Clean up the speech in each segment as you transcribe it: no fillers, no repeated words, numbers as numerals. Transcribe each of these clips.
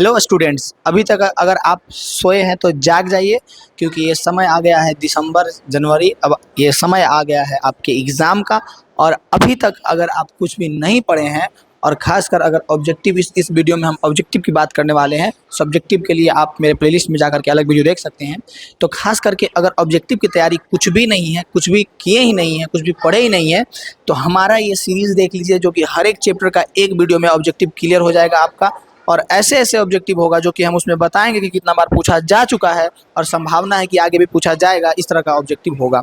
Hello students, अभी तक अगर आप सोए हैं तो जाग जाइए, क्योंकि ये समय आ गया है दिसंबर जनवरी। अब ये समय आ गया है आपके एग्ज़ाम का। और अभी तक अगर आप कुछ भी नहीं पढ़े हैं, और ख़ासकर अगर ऑब्जेक्टिव, इस वीडियो में हम ऑब्जेक्टिव की बात करने वाले हैं। सब्जेक्टिव के लिए आप मेरे प्लेलिस्ट में जाकर के अलग वीडियो देख सकते हैं। तो खास करके अगर ऑब्जेक्टिव की तैयारी कुछ भी नहीं है, कुछ भी किए ही नहीं है, कुछ भी पढ़े ही नहीं है, तो हमारा ये सीरीज़ देख लीजिए, जो कि हर एक चैप्टर का एक वीडियो में ऑब्जेक्टिव क्लियर हो जाएगा आपका। और ऐसे ऐसे ऑब्जेक्टिव होगा जो कि हम उसमें बताएंगे कि कितना बार पूछा जा चुका है और संभावना है कि आगे भी पूछा जाएगा। इस तरह का ऑब्जेक्टिव होगा।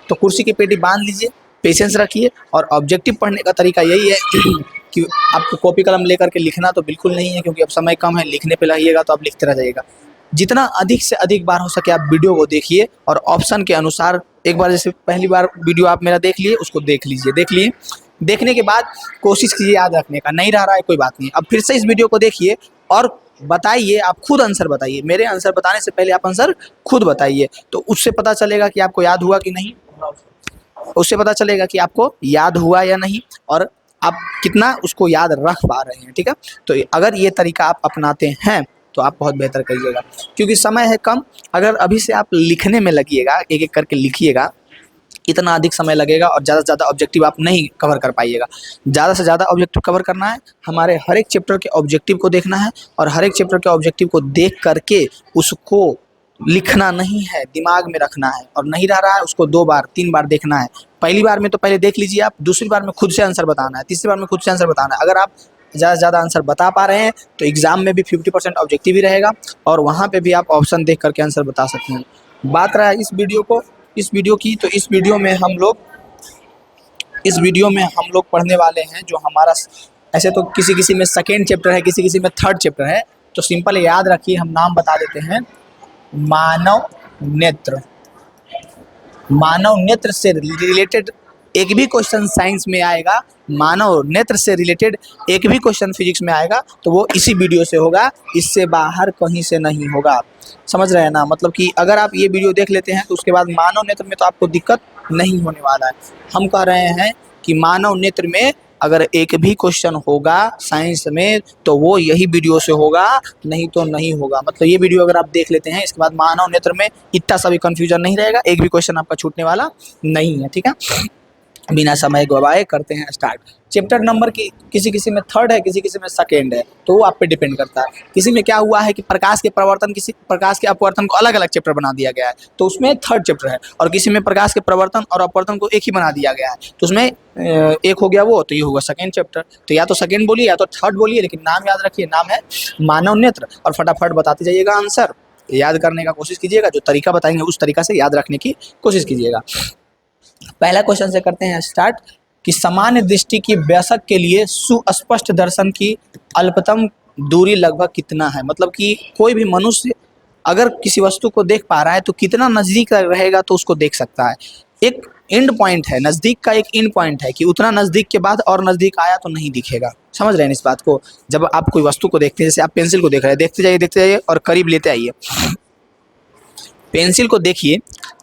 तो कुर्सी की पेटी बांध लीजिए, पेशेंस रखिए। और ऑब्जेक्टिव पढ़ने का तरीका यही है कि आपको कॉपी कलम लेकर के लिखना तो बिल्कुल नहीं है, क्योंकि अब समय कम है। लिखने पे रहिएगा तो आप लिखते रह जाइएगा। जितना अधिक से अधिक बार हो सके आप वीडियो को देखिए, और ऑप्शन के अनुसार एक बार, जैसे पहली बार वीडियो आप मेरा देख लिए, उसको देख लीजिए। देख लिए, देखने के बाद कोशिश कीजिए याद रखने का। नहीं रह रहा है कोई बात नहीं, अब फिर से इस वीडियो को देखिए और बताइए। आप खुद आंसर बताइए, मेरे आंसर बताने से पहले आप आंसर खुद बताइए। तो उससे पता चलेगा कि आपको याद हुआ कि नहीं, उससे पता चलेगा कि आपको याद हुआ या नहीं, और आप कितना उसको याद रख पा रहे हैं। ठीक है, तो अगर ये तरीका आप अपनाते हैं तो आप बहुत बेहतर करिएगा, क्योंकि समय है कम। अगर अभी से आप लिखने में लगिएगा, एक एक करके लिखिएगा, इतना अधिक समय लगेगा और ज़्यादा से ज़्यादा ऑब्जेक्टिव आप नहीं कवर कर पाइएगा। ज़्यादा से ज़्यादा ऑब्जेक्टिव कवर करना है, हमारे हर एक चैप्टर के ऑब्जेक्टिव को देखना है, और हर एक चैप्टर के ऑब्जेक्टिव को देख करके उसको लिखना नहीं है, दिमाग में रखना है। और नहीं रह रहा है उसको 2 बार 3 बार देखना है। पहली बार में तो पहले देख लीजिए आप, दूसरी बार में खुद से आंसर बताना है, तीसरी बार में खुद से आंसर बताना है। अगर आप ज़्यादा से ज़्यादा आंसर बता पा रहे हैं तो एग्ज़ाम में भी 50% ऑब्जेक्टिव ही रहेगा, और वहाँ पे भी आप ऑप्शन देख करके आंसर बता सकते हैं। बात रहा है इस वीडियो की, तो इस वीडियो में हम लोग पढ़ने वाले हैं जो हमारा, ऐसे तो किसी किसी में सेकेंड चैप्टर है, किसी किसी में थर्ड चैप्टर है। तो सिंपल याद रखिए, हम नाम बता देते हैं। मानव नेत्र। मानव नेत्र से रिलेटेड एक भी क्वेश्चन साइंस में आएगा, मानव नेत्र से रिलेटेड एक भी क्वेश्चन फिजिक्स में आएगा, तो वो इसी वीडियो से होगा, इससे बाहर कहीं से नहीं होगा। समझ रहे हैं ना? मतलब कि अगर आप ये वीडियो देख लेते हैं तो उसके बाद मानव नेत्र में तो आपको दिक्कत नहीं होने वाला है। हम कह रहे हैं कि मानव नेत्र में अगर एक भी क्वेश्चन होगा साइंस में तो वो यही वीडियो से होगा, नहीं तो नहीं होगा। मतलब ये वीडियो अगर आप देख लेते हैं, इसके बाद मानव नेत्र में इतना सा भी कन्फ्यूजन नहीं रहेगा, एक भी क्वेश्चन आपका छूटने वाला नहीं है। ठीक है, बिना समय गवाए करते हैं स्टार्ट। चैप्टर नंबर की किसी किसी में थर्ड है, किसी किसी में सेकेंड है, तो वो आप पे डिपेंड करता है। किसी में क्या हुआ है कि प्रकाश के प्रवर्तन, किसी प्रकाश के अपवर्तन को अलग अलग चैप्टर बना दिया गया है, तो उसमें थर्ड चैप्टर है। और किसी में प्रकाश के प्रवर्तन और अपवर्तन को एक ही बना दिया गया है, तो उसमें एक हो गया वो, तो ये होगा सेकेंड चैप्टर। तो या तो सेकेंड बोलिए या तो थर्ड बोलिए, लेकिन नाम याद रखिए, नाम है मानव नेत्र। और फटाफट बताते जाइएगा आंसर, याद करने का कोशिश कीजिएगा। जो तरीका बताएंगे उस तरीका से याद रखने की कोशिश कीजिएगा। पहला क्वेश्चन से करते हैं स्टार्ट, कि सामान्य दृष्टि की वयस्क के लिए सुस्पष्ट दर्शन की अल्पतम दूरी लगभग कितना है। मतलब कि कोई भी मनुष्य अगर किसी वस्तु को देख पा रहा है तो कितना नज़दीक रहेगा तो उसको देख सकता है। एक एंड पॉइंट है, नज़दीक का एक एंड पॉइंट है, कि उतना नज़दीक के बाद और नज़दीक आया तो नहीं दिखेगा। समझ रहे हैं इस बात को? जब आप कोई वस्तु को देखते हैं, जैसे आप पेंसिल को देख रहे हैं, देखते जाइए और करीब लेते आइए। पेंसिल को देखिए,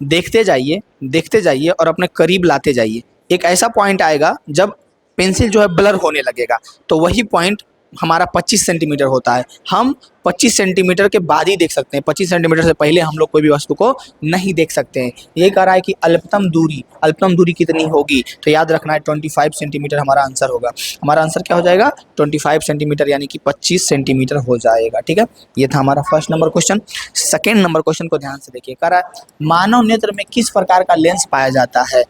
देखते जाइए और अपने करीब लाते जाइए। एक ऐसा पॉइंट आएगा जब पेंसिल जो है ब्लर होने लगेगा, तो वही पॉइंट हमारा 25 सेंटीमीटर होता है। हम 25 सेंटीमीटर के बाद ही देख सकते हैं, 25 सेंटीमीटर से पहले हम लोग कोई भी वस्तु को नहीं देख सकते हैं। यही कह रहा है कि अल्पतम दूरी कितनी होगी, तो याद रखना है 25 सेंटीमीटर हमारा आंसर होगा। हमारा आंसर क्या हो जाएगा? 25 सेंटीमीटर, यानी कि 25 सेंटीमीटर हो जाएगा। ठीक है, ये था हमारा first number question. Second number question को ध्यान से देखिए। कह रहा है मानव नेत्र में किस प्रकार का लेंस पाया जाता है।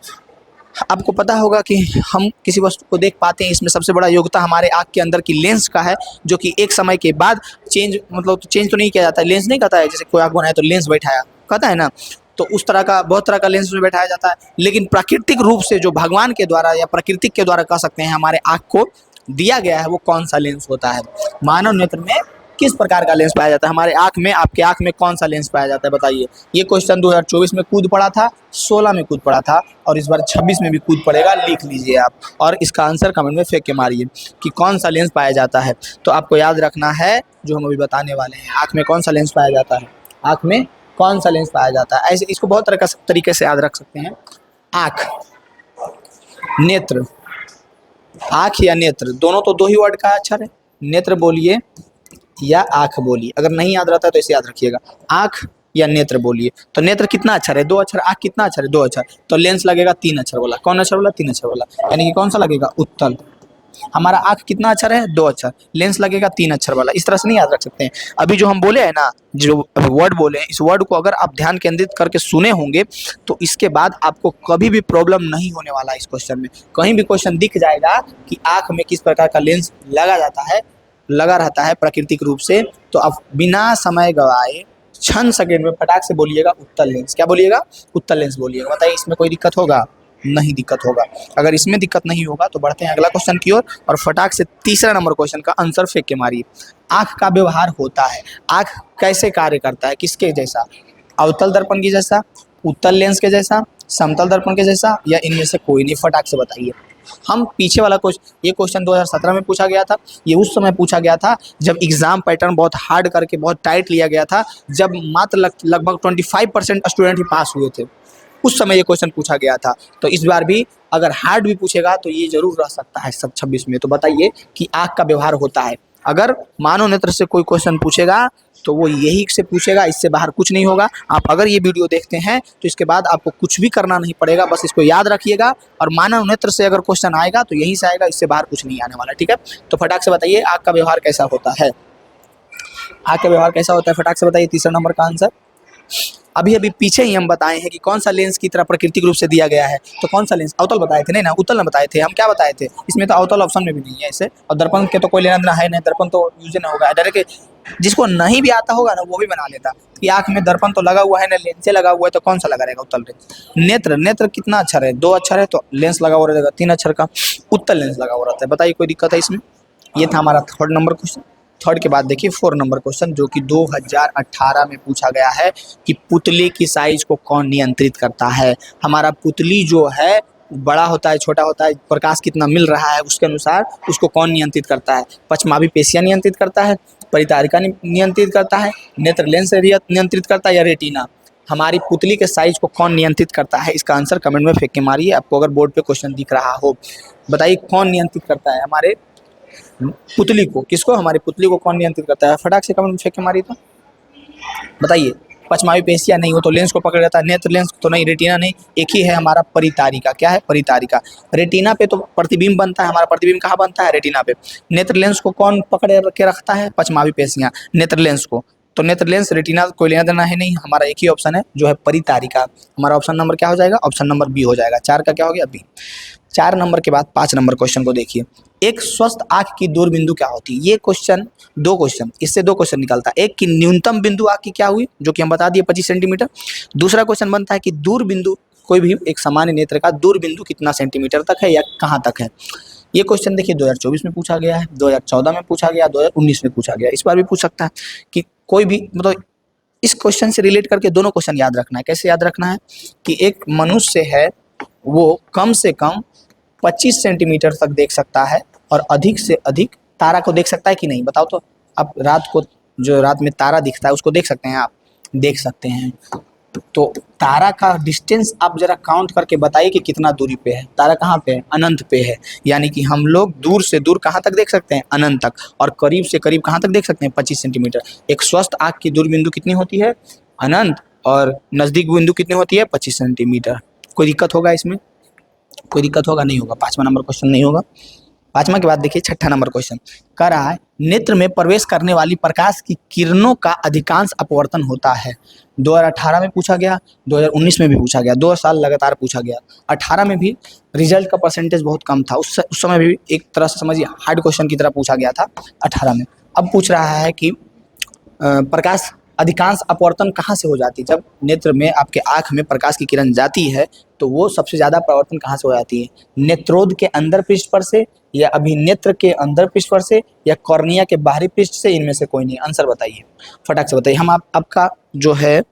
आपको पता होगा कि हम किसी वस्तु को देख पाते हैं, इसमें सबसे बड़ा योगदान हमारे आँख के अंदर की लेंस का है, जो कि एक समय के बाद चेंज तो नहीं किया जाता है। लेंस नहीं कहता है, जैसे कोई आँख बनाया तो लेंस बैठाया, कहता है ना, तो उस तरह का बहुत तरह का लेंस में बैठाया जाता है। लेकिन प्राकृतिक रूप से जो भगवान के द्वारा या प्राकृतिक के द्वारा कह सकते हैं हमारे आँख को दिया गया है, वो कौन सा लेंस होता है। मानव नेत्र में किस प्रकार का लेंस पाया जाता है, हमारे आँख में, आपके आँख में कौन सा लेंस पाया जाता है, बताइए। ये क्वेश्चन 2024 में कूद पड़ा था, 16 में कूद पड़ा था, और इस बार 26 में भी कूद पड़ेगा। लिख लीजिए आप, और इसका आंसर कमेंट में फेंक के मारिए कि कौन सा लेंस पाया जाता है। तो आपको याद रखना है जो हम अभी बताने वाले हैं, आँख में कौन सा लेंस पाया जाता है, आँख में कौन सा लेंस पाया जाता है। ऐसे इसको बहुत तरह का तरीके से याद रख सकते हैं। आँख, नेत्र, आँख या नेत्र दोनों तो दो ही वर्ड का अक्षर है। नेत्र बोलिए या आंख बोलिए। अगर नहीं याद रहता है तो इसे याद रखिएगा, आंख या नेत्र बोलिए। तो नेत्र कितना अक्षर है? 2 अक्षर। आंख कितना अक्षर है? 2 अक्षर। तो लेंस लगेगा 3 अक्षर वाला। कौन अक्षर वाला? 3 अक्षर वाला। यानी कि कौन सा लगेगा? उत्तल। हमारा आंख कितना अक्षर है? 2 अक्षर। लेंस लगेगा 3 अक्षर वाला। इस तरह से नहीं याद रख सकते हैं। अभी जो हम बोले हैं ना, जो अभी वर्ड बोले हैं, इस वर्ड को अगर आप ध्यान केंद्रित करके सुने होंगे तो इसके बाद आपको कभी भी प्रॉब्लम नहीं होने वाला है इस क्वेश्चन में। कहीं भी क्वेश्चन दिख जाएगा कि आंख में किस प्रकार का लेंस लगा जाता है, लगा रहता है प्राकृतिक रूप से, तो आप बिना समय गवाए क्षण सेकेंड में फटाक से बोलिएगा उत्तल लेंस। क्या बोलिएगा? उत्तल लेंस बोलिएगा। बताइए इसमें कोई दिक्कत होगा? नहीं दिक्कत होगा। अगर इसमें दिक्कत नहीं होगा तो बढ़ते हैं अगला क्वेश्चन की ओर और फटाक से तीसरा नंबर क्वेश्चन का आंसर फेंक के मारिए। आंख का व्यवहार होता है, आंख कैसे कार्य करता है, किसके जैसा? अवतल दर्पण के जैसा, उत्तल लेंस के जैसा, समतल दर्पण के जैसा, या इनमें से कोई नहीं? फटाक से बताइए। हम पीछे वाला ये क्वेश्चन 2017 में पूछा गया था। ये उस समय पूछा गया था जब एग्जाम पैटर्न बहुत हार्ड करके बहुत टाइट लिया गया था, जब मात्र लगभग 25% स्टूडेंट ही पास हुए थे। उस समय ये क्वेश्चन पूछा गया था। तो इस बार भी अगर हार्ड भी पूछेगा तो ये जरूर रह सकता है सब 26 में। तो बताइए कि आंख का व्यवहार होता है। अगर मानव नेत्र से कोई क्वेश्चन पूछेगा तो वो यही से पूछेगा, इससे बाहर कुछ नहीं होगा। आप अगर ये वीडियो देखते हैं तो इसके बाद आपको कुछ भी करना नहीं पड़ेगा, बस इसको याद रखिएगा। और मानव नेत्र से अगर क्वेश्चन आएगा तो यहीं से आएगा, इससे बाहर कुछ नहीं आने वाला। ठीक है, तो फटाक से बताइए आंख का व्यवहार कैसा होता है। आंख का व्यवहार कैसा होता है, फटाक से बताइए। तीसरा नंबर का आंसर अभी अभी पीछे ही हम बताए हैं कि कौन सा लेंस की तरह प्राकृतिक रूप से दिया गया है। तो कौन सा लेंस? अवतल बताए थे। नहीं ना, उत्तल न बताए थे। हम क्या बताए थे? इसमें तो अवतल ऑप्शन में भी नहीं है इसे। और दर्पण के तो कोई लेना देना है नहीं, दर्पण तो यूज नहीं होगा। डायरेक्ट जिसको नहीं भी आता होगा ना वो भी बना लेता कि आंख में दर्पण तो लगा हुआ है ना, लेंस लगा हुआ है, तो कौन सा लगा रहेगा? उत्तल लेंस। नेत्र, नेत्र कितना अक्षर है? 2 अक्षर है, तो लेंस लगा हुआ रहेगा 3 अक्षर का। उत्तल लेंस लगा हुआ रहता है। बताइए कोई दिक्कत है इसमें? ये था हमारा थर्ड नंबर क्वेश्चन। थर्ड के बाद देखिए 4 नंबर क्वेश्चन, जो कि 2018 में पूछा गया है कि पुतले की साइज को कौन नियंत्रित करता है। हमारा पुतली जो है बड़ा होता है, छोटा होता है, प्रकाश कितना मिल रहा है उसके अनुसार उसको कौन नियंत्रित करता है? पश्चमाभी पेशियां नियंत्रित करता है, परितारिका नियंत्रित करता है, नेत्र लेंस नियंत्रित करता है, या रेटिना? हमारी पुतली के साइज को कौन नियंत्रित करता है? इसका आंसर कमेंट में फेंक के मारिए, आपको अगर बोर्ड पे क्वेश्चन दिख रहा हो। बताइए कौन नियंत्रित करता है हमारे पुतली को? किसको? हमारी पुतली को कौन नियंत्रित करता है? फटाक से कमेंट में फेंक के मारिए। तो बताइए। पश्चमावी पेशियां नहीं, हो तो लेंस को पकड़ लेता है। नेत्र लेंस तो नहीं, रेटिना नहीं, एक ही है हमारा परितारिका। क्या है? परितारिका। रेटिना पे तो प्रतिबिंब बनता है, हमारा प्रतिबिंब कहाँ बनता है? रेटिना पे। नेत्र लेंस को कौन पकड़ के रखता है? पश्चमावी पेशियां नेत्र लेंस को। तो नेत्र लेंस रेटिना कोई लेना देना है नहीं, हमारा एक ही ऑप्शन है जो है परितारिका। हमारा ऑप्शन नंबर क्या हो जाएगा? ऑप्शन नंबर बी हो जाएगा। 4 का क्या हो गया? बी। 4 नंबर के बाद 5 नंबर क्वेश्चन को देखिए। एक स्वस्थ आंख की दूर बिंदु क्या होती है? ये क्वेश्चन, 2 क्वेश्चन, इससे 2 क्वेश्चन निकलता है। एक की न्यूनतम बिंदु आंख की क्या हुई, जो कि हम बता दिए 25 सेंटीमीटर। दूसरा क्वेश्चन बनता है कि दूर बिंदु, कोई भी एक सामान्य नेत्र का दूर बिंदु कितना सेंटीमीटर तक है या कहाँ तक है। ये क्वेश्चन देखिए 2024 में पूछा गया है, 2014 में पूछा गया, 2019 में पूछा गया, इस बार भी पूछ सकता है कि कोई भी, मतलब इस क्वेश्चन से रिलेट करके दोनों क्वेश्चन याद रखना है। कैसे याद रखना है कि एक मनुष्य है वो कम से कम 25 सेंटीमीटर तक देख सकता है और अधिक से अधिक तारा को देख सकता है कि नहीं? बताओ तो। अब रात को जो रात में तारा दिखता है उसको देख सकते हैं आप? देख सकते हैं। तो तारा का डिस्टेंस आप जरा काउंट करके बताइए कि कितना दूरी पे है तारा? कहाँ पे है? अनंत पे है। यानी कि हम लोग दूर से दूर कहाँ तक देख सकते हैं? अनंत तक। और करीब से करीब कहाँ तक देख सकते हैं? 25 सेंटीमीटर। एक स्वस्थ आँख की दूर बिंदु कितनी होती है? अनंत। और नज़दीक बिंदु कितनी होती है? 25 सेंटीमीटर। कोई दिक्कत होगा इसमें? कोई दिक्कत होगा? नहीं होगा। 5वां नंबर क्वेश्चन नहीं होगा। 5वां के बाद देखिए 6ठा नंबर क्वेश्चन। कह रहा है नेत्र में प्रवेश करने वाली प्रकाश की किरणों का अधिकांश अपवर्तन होता है। 2018 में पूछा गया, 2019 में भी पूछा गया, 2 साल लगातार पूछा गया। 18 में भी रिजल्ट का परसेंटेज बहुत कम था, उस समय भी एक तरह से समझिए हार्ड क्वेश्चन की तरह पूछा गया था 18 में। अब पूछ रहा है कि प्रकाश अधिकांश अपवर्तन कहाँ से हो जाती है? जब नेत्र में आपके आँख में प्रकाश की किरण जाती है तो वो सबसे ज़्यादा परावर्तन कहाँ से हो जाती है? नेत्रोद के अंदर पृष्ठ पर से, या अभिनेत्र के अंदर पृष्ठ पर से, या कॉर्निया के बाहरी पृष्ठ से? इनमें से कोई नहीं। आंसर बताइए, फटाक से बताइए। हम आपका जो है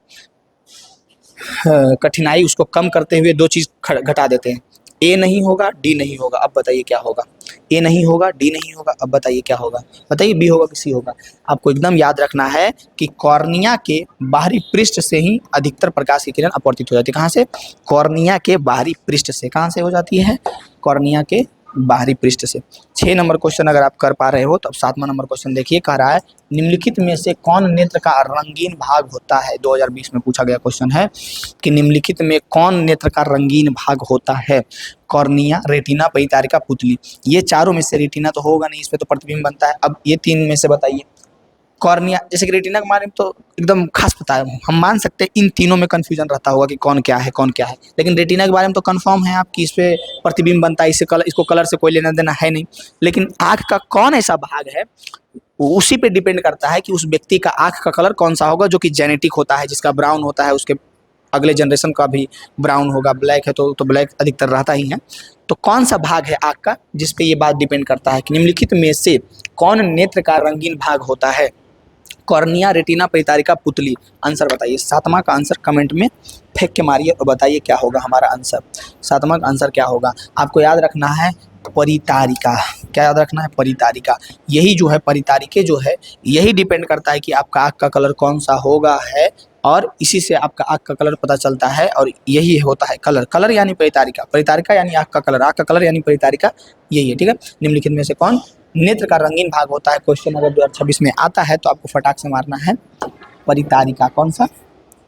कठिनाई उसको कम करते हुए 2 चीज़ घटा देते हैं। ए नहीं होगा, डी नहीं होगा। अब बताइए क्या होगा? ए नहीं होगा, डी नहीं होगा। अब बताइए क्या होगा? बताइए बी होगा कि सी होगा? आपको एकदम याद रखना है कि कॉर्निया के बाहरी पृष्ठ से ही अधिकतर प्रकाश की किरण अपवर्तित हो जाती है। कहाँ से? कॉर्निया के बाहरी पृष्ठ से। कहाँ से हो जाती है? कॉर्निया के बाहरी पृष्ठ से। 6 नंबर क्वेश्चन अगर आप कर पा रहे हो तो अब 7वां नंबर क्वेश्चन देखिए, कह रहा है निम्नलिखित में से कौन नेत्र का रंगीन भाग होता है। 2020 में पूछा गया क्वेश्चन है कि निम्नलिखित में कौन नेत्र का रंगीन भाग होता है। कॉर्निया, रेटिना, परितारिका, पुतली। ये चारों में से रेटिना तो होगा नहीं, इस पे तो प्रतिबिंब बनता है। अब ये 3 में से बताइए। कॉर्निया, जैसे कि रेटिना के बारे में तो एकदम खास पता है, हम मान सकते हैं इन तीनों में कंफ्यूजन रहता होगा कि कौन क्या है कौन क्या है, लेकिन रेटिना के बारे में तो कंफर्म है आपकी, इस पे प्रतिबिंब बनता है, इससे कलर, इसको कलर से कोई लेना देना है नहीं। लेकिन आँख का कौन ऐसा भाग है, उसी पे डिपेंड करता है कि उस व्यक्ति का आँख का कलर कौन सा होगा, जो कि जेनेटिक होता है, जिसका ब्राउन होता है उसके अगले जनरेशन का भी ब्राउन होगा। ब्लैक है तो ब्लैक अधिकतर रहता ही है। तो कौन सा भाग है आँख का जिस पे ये बात डिपेंड करता है कि निम्नलिखित में से कौन नेत्र का रंगीन भाग होता है। कॉर्निया, रेटिना, परितारिका, पुतली। आंसर बताइए। 7वां का आंसर कमेंट में फेंक के मारिए और बताइए क्या होगा हमारा आंसर। 7वां का आंसर क्या होगा, आपको याद रखना है परितारिका। क्या याद रखना है? परितारिका। यही जो है परितारिके जो है यही डिपेंड करता है कि आपका आँख का कलर कौन सा होगा है, और इसी से आपका आँख का कलर पता चलता है, और यही होता है कलर। कलर यानी परितारिका, परितारिका यानी आँख का कलर, आँख का कलर यानी परितारिका, यही है। ठीक है, निम्नलिखित में से कौन नेत्र का रंगीन भाग होता है। क्वेश्चन अगर 2026 में आता है तो आपको फटाक से मारना है परितारिका। कौन सा?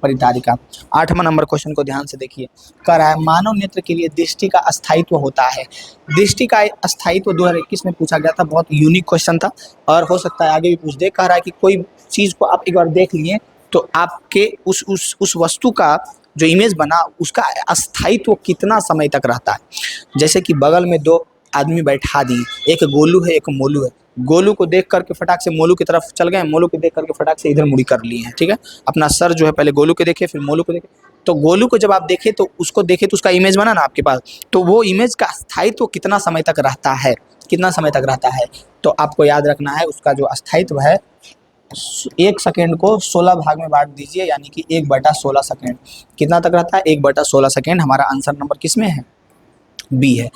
परितारिका। 8वां नंबर क्वेश्चन को ध्यान से देखिए, कह रहा है मानव नेत्र के लिए दृष्टि का अस्थायित्व होता है। दृष्टि का अस्थायित्व 2021 में पूछा गया था, बहुत यूनिक क्वेश्चन था और हो सकता है आगे भी पूछ दे। कह रहा है कि कोई चीज़ को आप एक बार देख लिए तो आपके उस वस्तु का जो इमेज बना उसका अस्थायित्व कितना समय तक रहता है। जैसे कि बगल में 2 आदमी बैठा दिए, एक गोलू है एक मोलू है। गोलू को देख करके फटाक से मोलू की तरफ चल गए, मोलू को देख करके फटाक से इधर मुड़ी कर लिए हैं। ठीक है, अपना सर जो है पहले गोलू को देखे फिर मोलू को देखे। तो गोलू को जब आप देखे तो उसको देखे तो उसका इमेज बना ना आपके पास, तो वो इमेज का अस्थायित्व कितना समय तक रहता है, कितना समय तक रहता है। तो आपको याद रखना है उसका जो अस्थायित्व है, 1 सेकेंड को 16 भाग में बांट दीजिए, यानी कि 1/16 सेकेंड। कितना तक रहता है? 1/16 सेकेंड। हमारा आंसर नंबर किस में है? बी है।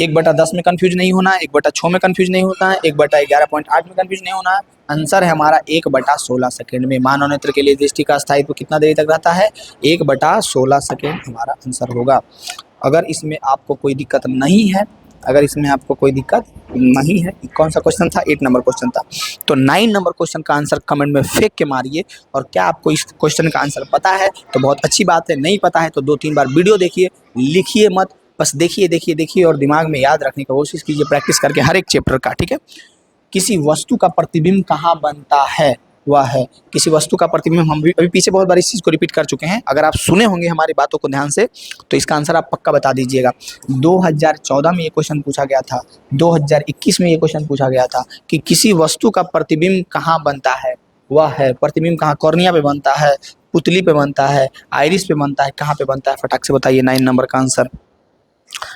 1/10 में कंफ्यूज नहीं होना है, 1/6 में कंफ्यूज नहीं होता है, 1/11.8 में कंफ्यूज नहीं होना है। आंसर है हमारा 1/16 सेकेंड में। मानव नेत्र के लिए दृष्टि का स्थायित्व कितना देरी तक रहता है? 1/16 सेकेंड हमारा आंसर होगा। अगर इसमें आपको कोई दिक्कत नहीं है, अगर इसमें आपको कोई दिक्कत नहीं है, कौन सा क्वेश्चन था? 8 नंबर क्वेश्चन था। तो 9 नंबर क्वेश्चन का आंसर कमेंट में फेंक के मारिए। और क्या आपको इस क्वेश्चन का आंसर पता है तो बहुत अच्छी बात है, नहीं पता है तो 2-3 बार वीडियो देखिए, लिखिए मत, बस देखिए देखिए देखिए और दिमाग में याद रखने की कोशिश कीजिए, प्रैक्टिस करके हर एक चैप्टर का। ठीक है, किसी वस्तु का प्रतिबिंब कहाँ बनता है? वह है किसी वस्तु का प्रतिबिंब। हम भी अभी पीछे बहुत बार इस चीज़ को रिपीट कर चुके हैं, अगर आप सुने होंगे हमारी बातों को ध्यान से तो इसका आंसर आप पक्का बता दीजिएगा। 2014 में ये क्वेश्चन पूछा गया था, 2021 में ये क्वेश्चन पूछा गया था कि किसी वस्तु का प्रतिबिंब कहाँ बनता है। वह है प्रतिबिंब कहाँ? कॉर्निया पे बनता है, पुतली पे बनता है, आइरिस पे बनता है, कहाँ पे बनता है? फटाक से बताइए 9 नंबर का आंसर।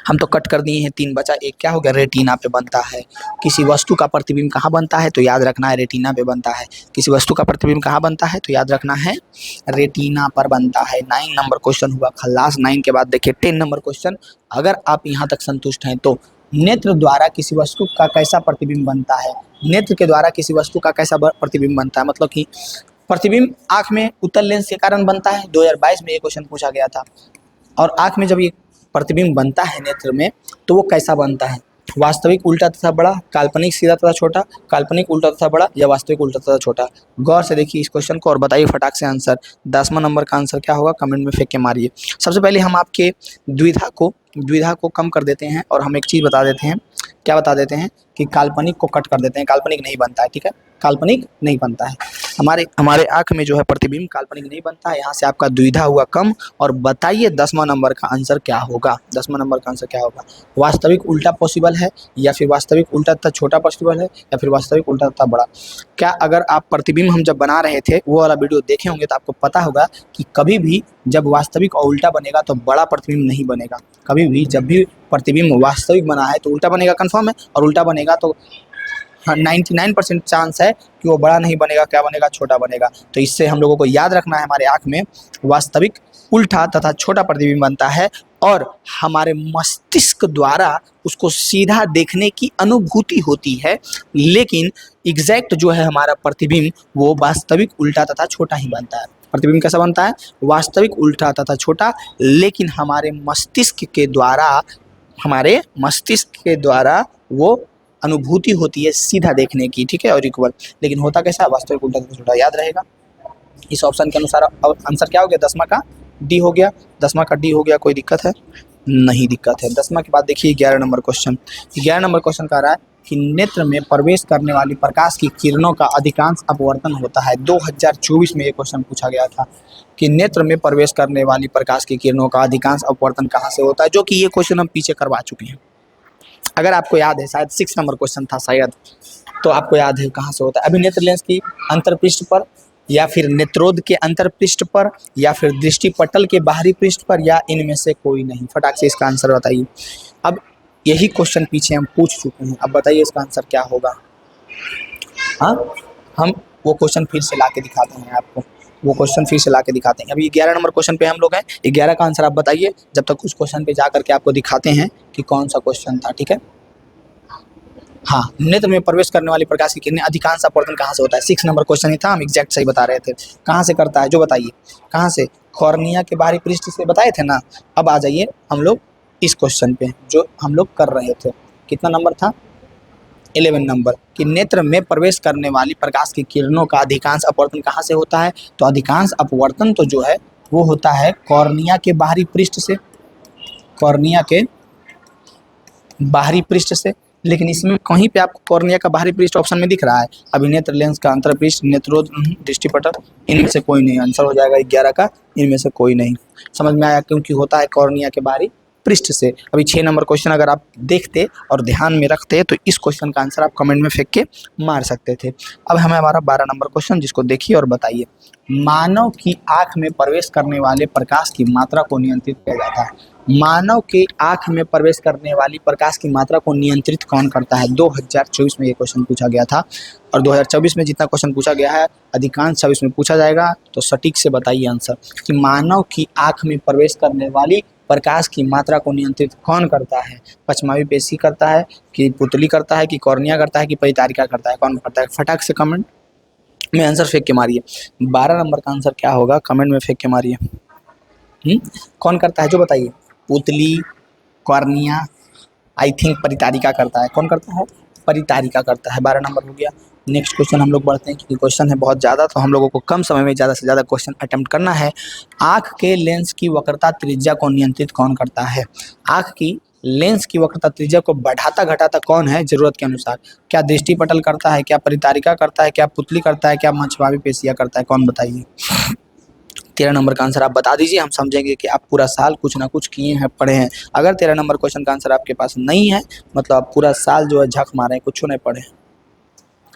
हम तो कट कर दिए हैं, 3 बचा, एक क्या हो गया? रेटिना पे बनता है। किसी वस्तु का प्रतिबिंब कहाँ बनता है तो याद रखना है रेटिना पे बनता है। किसी वस्तु का प्रतिबिंब कहाँ बनता है तो याद रखना है रेटिना पर बनता है। 9 नंबर क्वेश्चन हुआ खल्लास। 9 के बाद देखिए 10 नंबर क्वेश्चन। अगर आप यहाँ तक संतुष्ट हैं तो नेत्र द्वारा किसी वस्तु का कैसा प्रतिबिंब बनता है? नेत्र के द्वारा किसी वस्तु का कैसा प्रतिबिंब बनता है, मतलब कि प्रतिबिंब आँख में उत्तल लेंस के कारण बनता है। 2022 में ये क्वेश्चन पूछा गया था। और आँख में जब ये प्रतिबिंब बनता है नेत्र में तो वो कैसा बनता है? वास्तविक उल्टा तथा बड़ा, काल्पनिक सीधा तथा छोटा, काल्पनिक उल्टा तथा बड़ा, या वास्तविक उल्टा तथा छोटा? गौर से देखिए इस क्वेश्चन को और बताइए फटाक से आंसर। 10वां नंबर का आंसर क्या होगा? कमेंट में फेंक के मारिए। सबसे पहले हम आपके द्विधा को कम कर देते हैं और हम एक चीज़ बता देते हैं। क्या बता देते हैं? कि काल्पनिक को कट कर देते हैं, काल्पनिक नहीं बनता है। ठीक है, काल्पनिक नहीं बनता है। हमारे आँख में जो है प्रतिबिंब काल्पनिक नहीं बनता है। यहाँ से आपका द्विधा हुआ कम। और बताइए 10वां नंबर का आंसर क्या होगा? 10वां नंबर का आंसर क्या होगा? वास्तविक उल्टा पॉसिबल है, या फिर वास्तविक उल्टा तथा छोटा पॉसिबल है, या फिर वास्तविक उल्टा तथा बड़ा? क्या अगर आप प्रतिबिंब हम जब बना रहे थे वो वाला वीडियो देखे होंगे तो आपको पता होगा कि कभी भी जब वास्तविक और उल्टा बनेगा तो बड़ा प्रतिबिंब नहीं बनेगा। कभी भी जब भी प्रतिबिंब वास्तविक बना है तो उल्टा बनेगा, कन्फर्म है, और उल्टा बनेगा तो 99% चांस है कि वो बड़ा नहीं बनेगा। क्या बनेगा? छोटा बनेगा। तो इससे हम लोगों को याद रखना है हमारे आँख में वास्तविक उल्टा तथा छोटा प्रतिबिंब बनता है, और हमारे मस्तिष्क द्वारा उसको सीधा देखने की अनुभूति होती है, लेकिन एग्जैक्ट जो है हमारा प्रतिबिंब वो वास्तविक उल्टा तथा छोटा ही बनता है। प्रतिबिंब कैसा बनता है? वास्तविक उल्टा तथा छोटा, लेकिन हमारे मस्तिष्क के द्वारा हमारे मस्तिष्क के द्वारा वो अनुभूति होती है सीधा देखने की, ठीक है, और इक्वल। लेकिन होता कैसा, वास्तविक उल्टा सीधा, याद रहेगा। इस ऑप्शन के अनुसार अब आंसर क्या हो गया, 10वां का डी हो गया, 10वां का डी हो गया। कोई दिक्कत है, नहीं दिक्कत है। 10वां के बाद देखिए 11 नंबर क्वेश्चन। 11 नंबर क्वेश्चन कह रहा है कि नेत्र में प्रवेश करने वाली प्रकाश की किरणों का अधिकांश अपवर्तन होता है। 2024 में ये क्वेश्चन पूछा गया था कि नेत्र में प्रवेश करने वाली प्रकाश की किरणों का अधिकांश अपवर्तन कहाँ से होता है, जो कि ये क्वेश्चन हम पीछे करवा चुके हैं। अगर आपको याद है, शायद 6 नंबर क्वेश्चन था शायद, तो आपको याद है कहाँ से होता है। अभिनेत्र लेंस की अंतरपृष्ठ पर, या फिर नेत्रोद के अंतरपृष्ठ पर, या फिर दृष्टि पटल के बाहरी पृष्ठ पर, या इनमें से कोई नहीं। फटाक से इसका आंसर बताइए। अब यही क्वेश्चन पीछे हम पूछ चुके हैं, अब बताइए इसका आंसर क्या होगा। हाँ, हम वो क्वेश्चन फिर से ला के दिखाते हैं आपको, वो क्वेश्चन फिर से ला के दिखाते हैं। अभी 11 नंबर क्वेश्चन पे हम लोग हैं, 11 का आंसर आप बताइए, जब तक उस क्वेश्चन पे जा करके आपको दिखाते हैं कि कौन सा क्वेश्चन था, ठीक है। हाँ, नेत्र में प्रवेश करने वाली प्रकाश की किरणें अधिकांश अपवर्तन कहाँ से होता है। 6 नंबर क्वेश्चन ही था, हम एग्जैक्ट सही बता रहे थे। कहाँ से करता है जो बताइए, कहाँ से, कॉर्निया के बाहरी पृष्ठ से बताए थे ना। अब आ जाइए हम लोग इस क्वेश्चन पे जो हम लोग कर रहे थे। कितना नंबर था, 11 नंबर, कि नेत्र में प्रवेश करने वाली प्रकाश की किरणों का अधिकांश अपवर्तन कहाँ से होता है। तो अधिकांश अपवर्तन तो जो है वो होता है कॉर्निया के बाहरी पृष्ठ से, कॉर्निया के बाहरी पृष्ठ से। लेकिन इसमें कहीं पे आपको कॉर्निया का बाहरी पृष्ठ ऑप्शन में दिख रहा है। अभिनेत्र लेंस का अंतरपृष्ठ, नेत्रोद, दृष्टिपटल, इनमें से कोई नहीं। आंसर हो जाएगा 11 का, इनमें से कोई नहीं। समझ में आया, क्योंकि होता है कॉर्निया के बाहरी पृष्ठ से। अभी 6 नंबर क्वेश्चन अगर आप देखते और ध्यान में रखते तो इस क्वेश्चन का आंसर आप कमेंट में फेंक के मार सकते थे। अब हमें हमारा 12 नंबर क्वेश्चन, जिसको देखिए और बताइए। मानव की आंख में प्रवेश करने वाले प्रकाश की मात्रा को नियंत्रित किया जाता है। मानव के आंख में प्रवेश करने वाली प्रकाश की मात्रा को नियंत्रित कौन करता है। 2024 में ये क्वेश्चन पूछा गया था, और 2024 में जितना क्वेश्चन पूछा गया है अधिकांश 26 में पूछा जाएगा। तो सटीक से बताइए आंसर कि मानव की आंख में प्रवेश करने वाली प्रकाश की मात्रा को नियंत्रित कौन करता है। पश्चमावी पेशी करता है, कि पुतली करता है, कि कॉर्निया करता है, कि परितारिका करता है, कौन करता है। फटाक से कमेंट में आंसर फेंक के मारिए। 12 नंबर का आंसर क्या होगा, कमेंट में फेंक के मारिए। कौन करता है जो बताइए। पुतली, कॉर्निया, आई थिंक परितारिका करता है। कौन करता है, परितारिका करता है। 12 नंबर हो गया। नेक्स्ट क्वेश्चन हम लोग बढ़ते हैं, क्योंकि क्वेश्चन है बहुत ज़्यादा, तो हम लोगों को कम समय में ज़्यादा से ज़्यादा क्वेश्चन अटेम्प्ट करना है। आँख के लेंस की वक्रता त्रिज्या को नियंत्रित कौन करता है। आँख की लेंस की वक्रता त्रिज्या को बढ़ाता घटाता कौन है जरूरत के अनुसार। क्या दृष्टिपटल करता है, क्या परितारिका करता है, क्या पुतली करता है, क्या पश्चमावी पेशियाँ करता है, कौन बताइए। 13 नंबर का आंसर आप बता दीजिए, हम समझेंगे कि आप पूरा साल कुछ ना कुछ किए हैं, पढ़े हैं। अगर 13 नंबर क्वेश्चन का आंसर आपके पास नहीं है, मतलब आप पूरा साल जो है झक मारे हैं, कुछ नहीं पढ़े,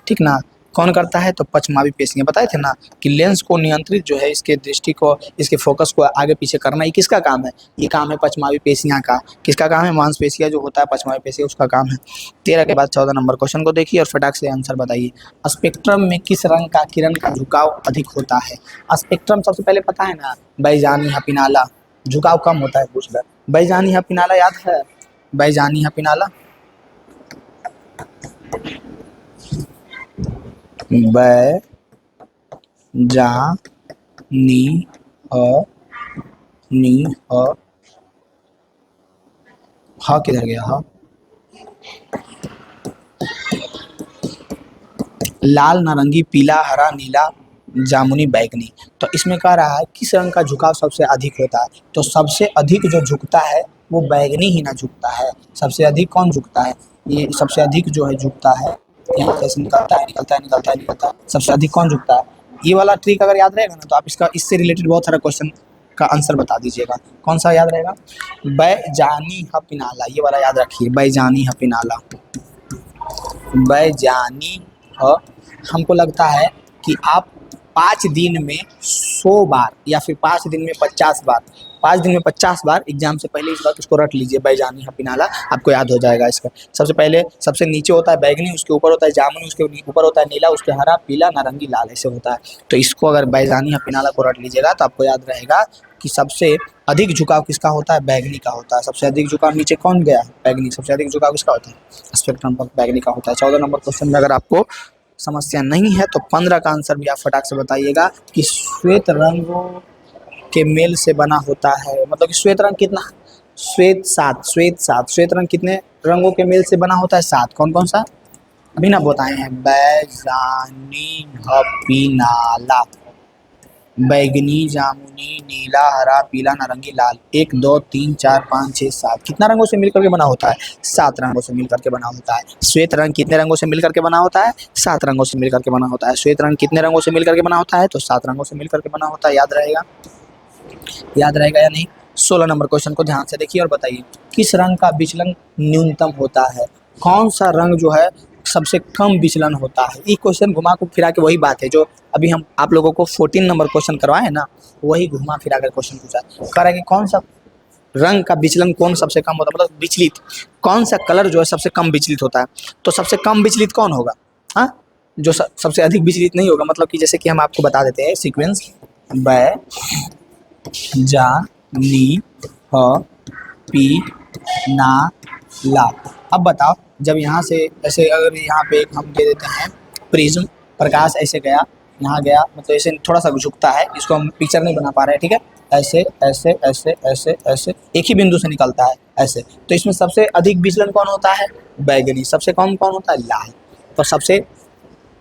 ठीक ना। कौन करता है, तो पश्चमावी पेशियाँ। बताए थे ना कि लेंस को नियंत्रित जो है, इसके दृष्टि को, इसके फोकस को आगे पीछे करना, ये किसका काम है, ये काम है पश्चमावी पेशियाँ का। किसका काम है, मांसपेशियाँ जो होता है पश्चमावी पेशियाँ, उसका काम है। 13 के बाद 14 नंबर क्वेश्चन को देखिए और फटाक से आंसर बताइए। स्पेक्ट्रम में किस रंग का किरण का झुकाव अधिक होता है। स्पेक्ट्रम सबसे पहले पता है ना, बैजानी हपिनाला, झुकाव कम होता है पूछ रहा है। बैजानी हपिनाला याद है, बैजानी हपिनाला, बैजानी नी हा किधर गया, हा लाल, नारंगी, पीला, हरा, नीला, जामुनी, बैगनी। तो इसमें कह रहा है किस रंग का झुकाव सबसे अधिक होता है। तो सबसे अधिक जो झुकता है वो बैगनी ही ना झुकता है। सबसे अधिक कौन झुकता है, ये सबसे अधिक जो है झुकता है, यहाँ कैसे निकलता है, निकलता है, निकलता है, निकलता है, सबसे अधिक कौन झुकता है। ये वाला ट्रिक अगर याद रहेगा ना, तो आप इसका, इससे रिलेटेड बहुत सारा क्वेश्चन का आंसर बता दीजिएगा। कौन सा याद रहेगा, बैजानी हपिनाला, ये वाला याद रखिए, बैजानी हपिनाला, बैजानी। और हमको लगता है कि आप 5 दिन में 100 बार या फिर 5 दिन में 50 बार, 5 दिन में 50 बार एग्जाम से पहले इस बात उसको रट लीजिए, बैजानी हपिनाला, आपको याद हो जाएगा इसका। सबसे पहले सबसे नीचे होता है बैगनी, उसके ऊपर होता है जामुनी, उसके ऊपर होता है नीला, उसके हरा, पीला, नारंगी, लाल, ऐसे होता है। तो इसको अगर बैजानी हपिनाला को रट लीजिएगा तो आपको याद रहेगा कि सबसे अधिक झुकाव किसका होता है, बैगनी का होता है। सबसे अधिक झुकाव नीचे कौन गया, बैगनी। सबसे अधिक झुकाव किसका होता है, स्पेक्ट्रम पर बैगनी का होता है। 14 नंबर क्वेश्चन में अगर आपको समस्या नहीं है तो 15 का आंसर भी आप फटाक से बताइएगा कि श्वेत रंगों के मेल से बना होता है। मतलब कि श्वेत रंग कितना श्वेत सात, श्वेत सात, श्वेत रंग कितने रंगों के मेल से बना होता है? सात। कौन कौन सा? अभी ना बताए हैं, बैजानी पीनाला, बैगनी, जामुनी, नीला, हरा, पीला, नारंगी, लाल। 1 2 3 4 5 6 7, कितना रंगों से मिलकर के बना होता है? 7 रंगों से मिलकर के बना होता है। श्वेत रंग कितने रंगों से मिलकर के बना होता है? 7 रंगों से मिलकर के बना होता है। श्वेत रंग कितने रंगों से मिलकर के बना होता है? तो 7 रंगों से मिलकर के बना होता है। याद रहेगा? याद रहेगा या नहीं? 16 नंबर क्वेश्चन को ध्यान से देखिए और बताइए, किस रंग का विचलन न्यूनतम होता है? कौन सा रंग जो है सबसे कम विचलन होता है? ये क्वेश्चन घुमा को फिरा के वही बात है जो अभी हम आप लोगों को 14 नंबर क्वेश्चन करवाए ना, वही घुमा फिरा कर क्वेश्चन पूछा। कह रहा है कि कौन सा रंग का विचलन कौन सबसे कम होता है, मतलब विचलित कौन सा कलर जो है सबसे कम विचलित होता है? तो सबसे कम विचलित कौन होगा? हाँ, जो सबसे अधिक विचलित नहीं होगा, मतलब कि जैसे कि हम आपको बता देते हैं सीक्वेंस, बै जा नी ह पी ना ला। अब बताओ, जब यहाँ से ऐसे अगर यहाँ पे एक हम दे देते हैं प्रिज्म, प्रकाश ऐसे गया, यहाँ गया, मतलब ऐसे थोड़ा सा झुकता है, इसको हम पिक्चर नहीं बना पा रहे हैं, ठीक है? ऐसे ऐसे ऐसे ऐसे ऐसे एक ही बिंदु से निकलता है ऐसे, तो इसमें सबसे अधिक विचलन कौन होता है? बैगनी। सबसे कम कौन होता है? लाल। तो सबसे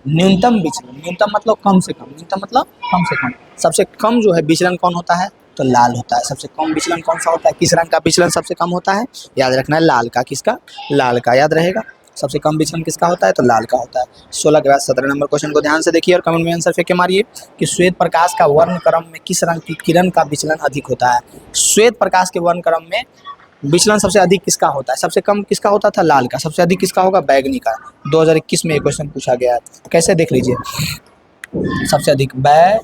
न्यूनतम विचलन, न्यूनतम मतलब कम से कम, न्यूनतम मतलब कम से कम, सबसे कम जो है विचलन कौन होता है? तो लाल होता है। सबसे कम विचलन कौन सा होता है? किस रंग का विचलन सबसे कम होता है? याद रखना है, लाल का। किसका? लाल का। याद रहेगा, सबसे कम विचलन किसका होता है? तो लाल का होता है। 16 के बाद 17 नंबर क्वेश्चन को ध्यान से देखिए और कमेंट में आंसर फेंक के मारिए कि श्वेत प्रकाश का वर्ण क्रम में किस रंग की किरण का विचलन अधिक होता है? श्वेत प्रकाश के वर्ण क्रम में विचलन सबसे अधिक किसका होता है? सबसे कम किसका होता था? लाल का। सबसे अधिक किसका होगा? बैगनी का। 2021 में ये क्वेश्चन पूछा गया है, कैसे देख लीजिए। सबसे अधिक बै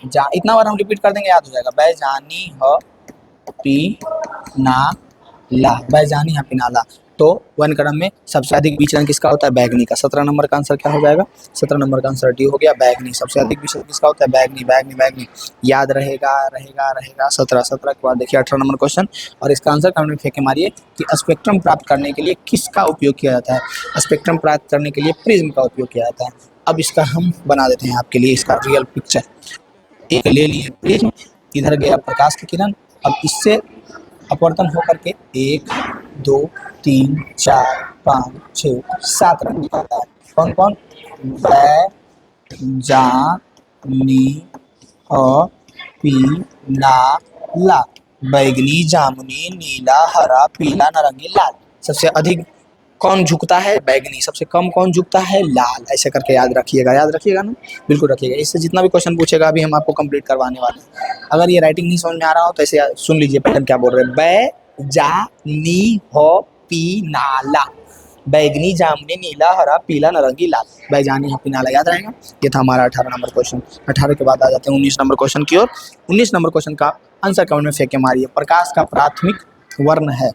जा, इतना बार हम रिपीट कर देंगे, याद हो जाएगा। बैजानी ह पी ना ला, बैजानी ह पी ना ला। तो वन क्रम में सबसे अधिक विचलन किसका होता है? बैगनी का। 17 नंबर का आंसर क्या हो जाएगा? 17 नंबर का आंसर डी हो गया, बैगनी। सबसे अधिक विचलन किसका होता है? बैगनी, बैगनी, बैगनी। याद रहेगा, रहेगा, रहेगा। 17 के बाद देखिए 18 नंबर क्वेश्चन, और इसका आंसर कमेंट में फेंक के मारिए कि स्पेक्ट्रम प्राप्त करने के लिए किसका उपयोग किया जाता है? स्पेक्ट्रम प्राप्त करने के लिए प्रिज्म का उपयोग किया जाता है। अब इसका हम बना देते हैं आपके लिए इसका रियल पिक्चर। एक ले लिए प्रिज्म, इधर गया प्रकाश की किरण, अब इससे अपवर्तन होकर के 1 2 3 4 5 6 7 रंग निकलता है। कौन कौन? बै जा नी ह पी ना ला, बैगनी, जामुनी, नीला, हरा, पीला, नारंगी, लाल। सबसे अधिक कौन झुकता है? बैगनी। सबसे कम कौन झुकता है? लाल। ऐसे करके याद रखिएगा, याद रखिएगा ना, बिल्कुल रखिएगा। इससे जितना भी क्वेश्चन पूछेगा अभी हम आपको कंप्लीट करवाने वाले हैं। अगर ये राइटिंग नहीं समझ में आ रहा हो तो ऐसे सुन लीजिए पैटर्न क्या बोल रहे हैं। बै जा नी हो पी नाला, बैगनी, जामुनी, नीला, हरा, पीला, नारंगी, लाल, बैजानी, हपी, नाला। याद रहेगा। ये था हमारा 18 नंबर क्वेश्चन। 18 के बाद आ जाते हैं 19 नंबर क्वेश्चन की ओर। 19 नंबर क्वेश्चन का आंसर कमेंट में फेंक के मारिए। प्रकाश का प्राथमिक वर्ण है,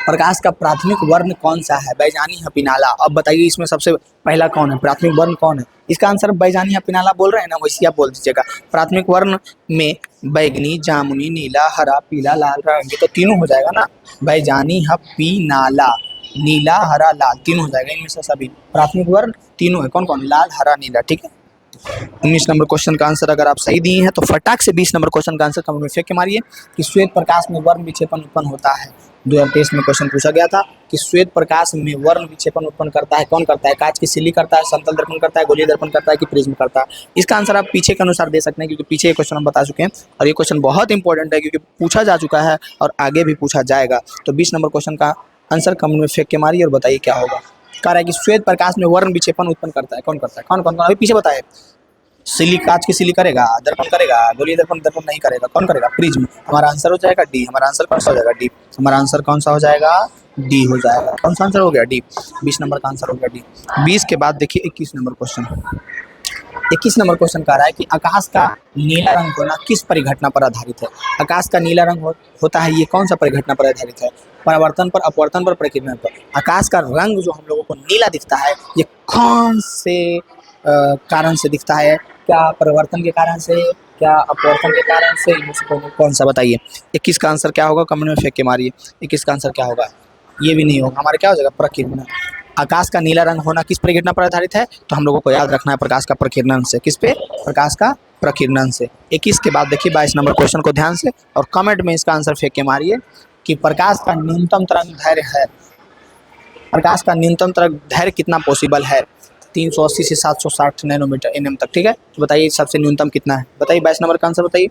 प्रकाश का प्राथमिक वर्ण कौन सा है? बैजानी, हपीनाला। अब बताइए इसमें सबसे पहला कौन है? प्राथमिक वर्ण कौन है? इसका आंसर बैजानी, हपीनाला बोल रहे हैं ना, वैसे आप बोल दीजिएगा। प्राथमिक वर्ण में बैगनी, जामुनी, नीला, हरा, पीला, लाल, नारंगी, तो तीनों हो जाएगा ना। बैजानी, हपीनाला, नीला, हरा, लाल, तीनों हो जाएगा। इनमें से सभी प्राथमिक वर्ण तीनों है। कौन कौन? लाल, हरा, नीला। ठीक है। 19 नंबर क्वेश्चन का आंसर अगर आप सही दिए हैं तो फटाक से 20 नंबर क्वेश्चन का आंसर कमेंट में फेंक के मारिए कि श्वेत प्रकाश में वर्ण विक्षेपण उत्पन्न होता है। 2023 में क्वेश्चन पूछा गया था कि श्वेत प्रकाश में वर्ण विक्षेपण उत्पन्न करता है कौन करता है? कांच की सिल्ली करता है, समतल दर्पण करता है, गोलीय दर्पण करता है कि प्रिज्म करता है? इसका आंसर आप पीछे के अनुसार दे सकते हैं, क्योंकि पीछे ये क्वेश्चन हम बता चुके हैं और ये क्वेश्चन बहुत इंपॉर्टेंट है क्योंकि पूछा जा चुका है और आगे भी पूछा जाएगा। तो 20 नंबर क्वेश्चन का आंसर कमेंट में फेंक के मारिए और बताइए क्या होगा। कह रहा है कि श्वेत प्रकाश में वर्ण विक्षेपण उत्पन्न करता है कौन करता है? कौन कौन? अभी पीछे बताए। सिली, कांच की सिली करेगा, दर्पण करेगा, गोलीय दर्पण दर्पण नहीं करेगा, कौन करेगा? प्रिज्म। हमारा आंसर हो जाएगा डी। हमारा आंसर कौन सा हो जाएगा? डी। हमारा आंसर कौन सा हो जाएगा? डी हो जाएगा। कौन सा आंसर हो गया? डी। 20 नंबर का आंसर हो गया डी। 20 के बाद देखिए 21 नंबर क्वेश्चन। 21 नंबर क्वेश्चन कह रहा है कि आकाश का नीला रंग होना किस परिघटना पर आधारित है? आकाश का नीला रंग होता है, ये कौन सा परिघटना पर आधारित है? परावर्तन पर, अपवर्तन पर, प्रकीर्णन पर। आकाश का रंग जो हम लोगों को नीला दिखता है, ये कौन से कारण से दिखता है? क्या परिवर्तन के कारण से, क्या अपवर्तन के कारण से? इनमें से कौन सा बताइए। 21 का आंसर क्या होगा? कमेंट में फेंक के मारिए। 21 का आंसर क्या होगा? ये भी नहीं होगा। हमारा क्या हो जाएगा? प्रकीर्णन। आकाश का नीला रंग होना किस परिघटना पर आधारित है? तो हम लोगों को याद रखना है प्रकाश का प्रकीर्णन से। किस पे? प्रकाश का प्रकीर्णन से। 21 के बाद देखिए 22 नंबर क्वेश्चन को ध्यान से और कमेंट में इसका आंसर फेंक के मारिए कि प्रकाश का न्यूनतम तरंग दैर्घ्य है, प्रकाश का न्यूनतम तरंग दैर्घ्य कितना पॉसिबल है, 380 से 760 नैनोमीटर एनएम तक, ठीक है। तो बताइए सबसे न्यूनतम कितना है, बताइए 22 नंबर का आंसर बताइए।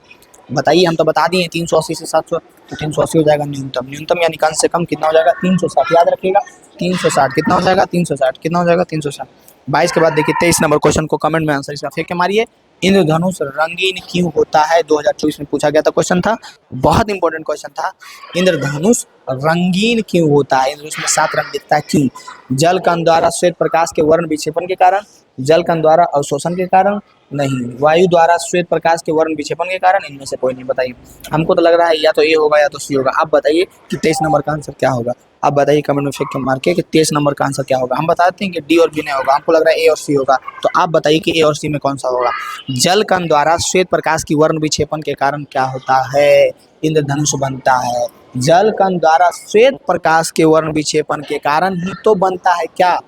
बताइए, हम तो बता दिए 380 से 700, तो 380 हो जाएगा न्यूनतम, न्यूनतम यानी कम से कम कितना हो जाएगा 360, याद रखिएगा 360 कितना हो जाएगा 360 कितना हो जाएगा 360। 22 के बाद देखिए 23 नंबर क्वेश्चन को कमेंट में आंसर इसका फेंक के मारिए। इंद्रधनुष रंगीन क्यों होता है, 2024 में पूछा गया था क्वेश्चन था, बहुत इंपॉर्टेंट क्वेश्चन था। इंद्रधनुष रंगीन क्यों होता है, इंद्रधनुष में 7 रंग दिखता है क्यों? जल कण द्वारा श्वेत प्रकाश के वर्ण विक्षेपण के कारण, जल कण द्वारा अवशोषण के कारण, नहीं, वायु द्वारा श्वेत प्रकाश के वर्ण विक्षेपण के कारण, इनमें से कोई नहीं। बताइए, हमको तो लग रहा है या तो ए होगा या तो सी होगा। आप बताइए कि 23 नंबर का आंसर क्या होगा। आप बताइए कमेंट में फेंक के मार के कि 23 नंबर का आंसर क्या होगा। हम बताते हैं कि डी और बी नहीं होगा, हमको लग रहा है ए और सी होगा। तो आप बताइए कि ए और सी में कौन सा होगा। जल कण द्वारा श्वेत प्रकाश की वर्ण विक्षेपण के कारण क्या होता है, इंद्रधनुष बनता है। जल कण द्वारा श्वेत प्रकाश के वर्ण विक्षेपण के कारण ही तो बनता है क्या,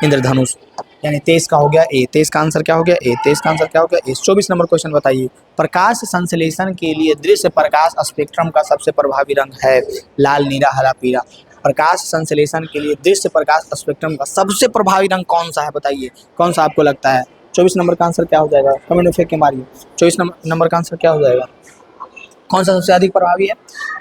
इंद्रधनुष। यानी 23 का हो गया ए, 23 का आंसर क्या हो गया ए, 23 का आंसर क्या हो गया ए। 24 नंबर क्वेश्चन बताइए, प्रकाश संश्लेषण के लिए दृश्य प्रकाश स्पेक्ट्रम का सबसे प्रभावी रंग है, लाल, नीला, हरा, पीला। प्रकाश संश्लेषण के लिए दृश्य प्रकाश स्पेक्ट्रम का सबसे प्रभावी रंग कौन सा है, बताइए कौन सा आपको लगता है। 24 नंबर का आंसर क्या हो जाएगा, कमेंट में फेंक के मारिए। 24 नंबर का आंसर क्या हो जाएगा, कौन सा सबसे अधिक प्रभावी है,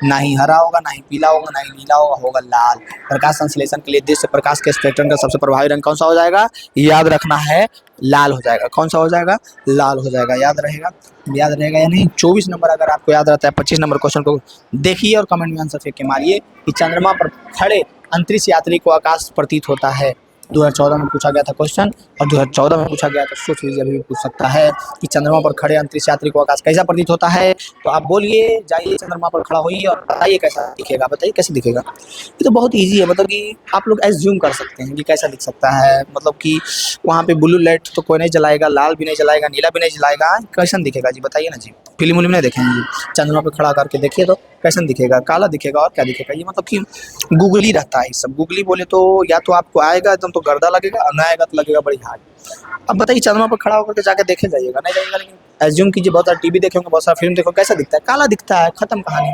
ना ही हरा होगा, ना ही पीला होगा, ना ही नीला होगा, होगा लाल। प्रकाश संश्लेषण के लिए दृश्य प्रकाश के स्पेक्ट्रम का सबसे प्रभावी रंग कौन सा हो जाएगा, याद रखना है लाल हो जाएगा। कौन सा हो जाएगा, लाल हो जाएगा, याद रहेगा, याद रहेगा या नहीं। 24 नंबर अगर आपको याद रहता है, 25 नंबर क्वेश्चन को देखिए और कमेंट में आंसर फेंक के मारिए कि चंद्रमा पर खड़े अंतरिक्ष यात्री को आकाश प्रतीत होता है। 2014 में पूछा गया था क्वेश्चन, और 2014 में पूछा गया तो सोच लीजिए अभी भी पूछ सकता है कि चंद्रमा पर खड़े अंतरिक्ष यात्री को आकाश कैसा प्रतीत होता है। तो आप बोलिए, जाइए चंद्रमा पर खड़ा होइए और बताइए कैसा दिखेगा, बताइए कैसे दिखेगा। ये तो बहुत ईजी है, मतलब कि आप लोग एज्यूम कर सकते हैं कि कैसा दिख सकता है। मतलब कि वहाँ पे ब्लू लाइट तो कोई नहीं जलाएगा, लाल भी नहीं जलाएगा, नीला भी नहीं जलाएगा, कैसा दिखेगा जी, बताइए ना जी। फिल्म उलिम नहीं देखेंगे जी, चंद्रमा पर खड़ा करके देखिए तो कैसा दिखेगा, काला दिखेगा और क्या दिखेगा। ये मतलब कि गूगली रहता है, सब गूगली बोले तो या तो आपको आएगा एकदम तो गर्दा लगेगा, न आएगा तो लगेगा बड़ी हार्ड। अब बताइए चंद्रमा पर खड़ा होकर के जाके देखे जाइएगा, नहीं जाइएगा, लेकिन एज्यूम कीजिए बहुत सारा टीवी देखे होंगे, बहुत सारा फिल्म देखो, कैसा दिखता है, काला दिखता है, खत्म कहानी।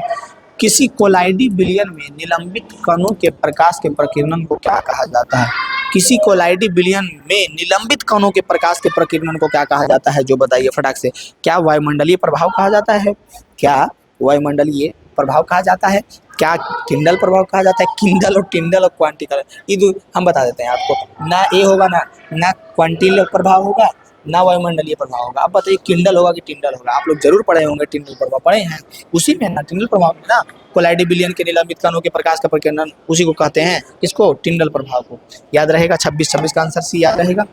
किसी कोलाइडी बिलियन में निलंबित कणों के प्रकाश के प्रकीर्णन को क्या कहा जाता है, किसी कोलाइडी बिलियन में निलंबित कणों के प्रकाश के प्रकीर्णन को क्या कहा जाता है, जो बताइए फटाक से। क्या वायुमंडलीय प्रभाव कहा जाता है, क्या वायुमंडलीय प्रभाव कहा जाता है, क्या किंडल प्रभाव कहा जाता है, किंडल और टिंडल और क्वांटिकल, ये हम बता देते हैं आपको। ना ए होगा, ना क्वांटिल प्रभाव होगा, ना वायुमंडलीय प्रभाव होगा। अब बताइए किंडल होगा कि टिंडल होगा। आप लोग जरूर पढ़े होंगे, टिंडल प्रभाव पढ़े हैं, उसी में ना टिंडल प्रभाव में ना कोलाइडी बिलियन के निलंबित कणों के प्रकाश का प्रकीर्णन, उसी को कहते हैं, इसको टिंडल प्रभाव को। याद रहेगा 26 का आंसर सी याद रहेगा।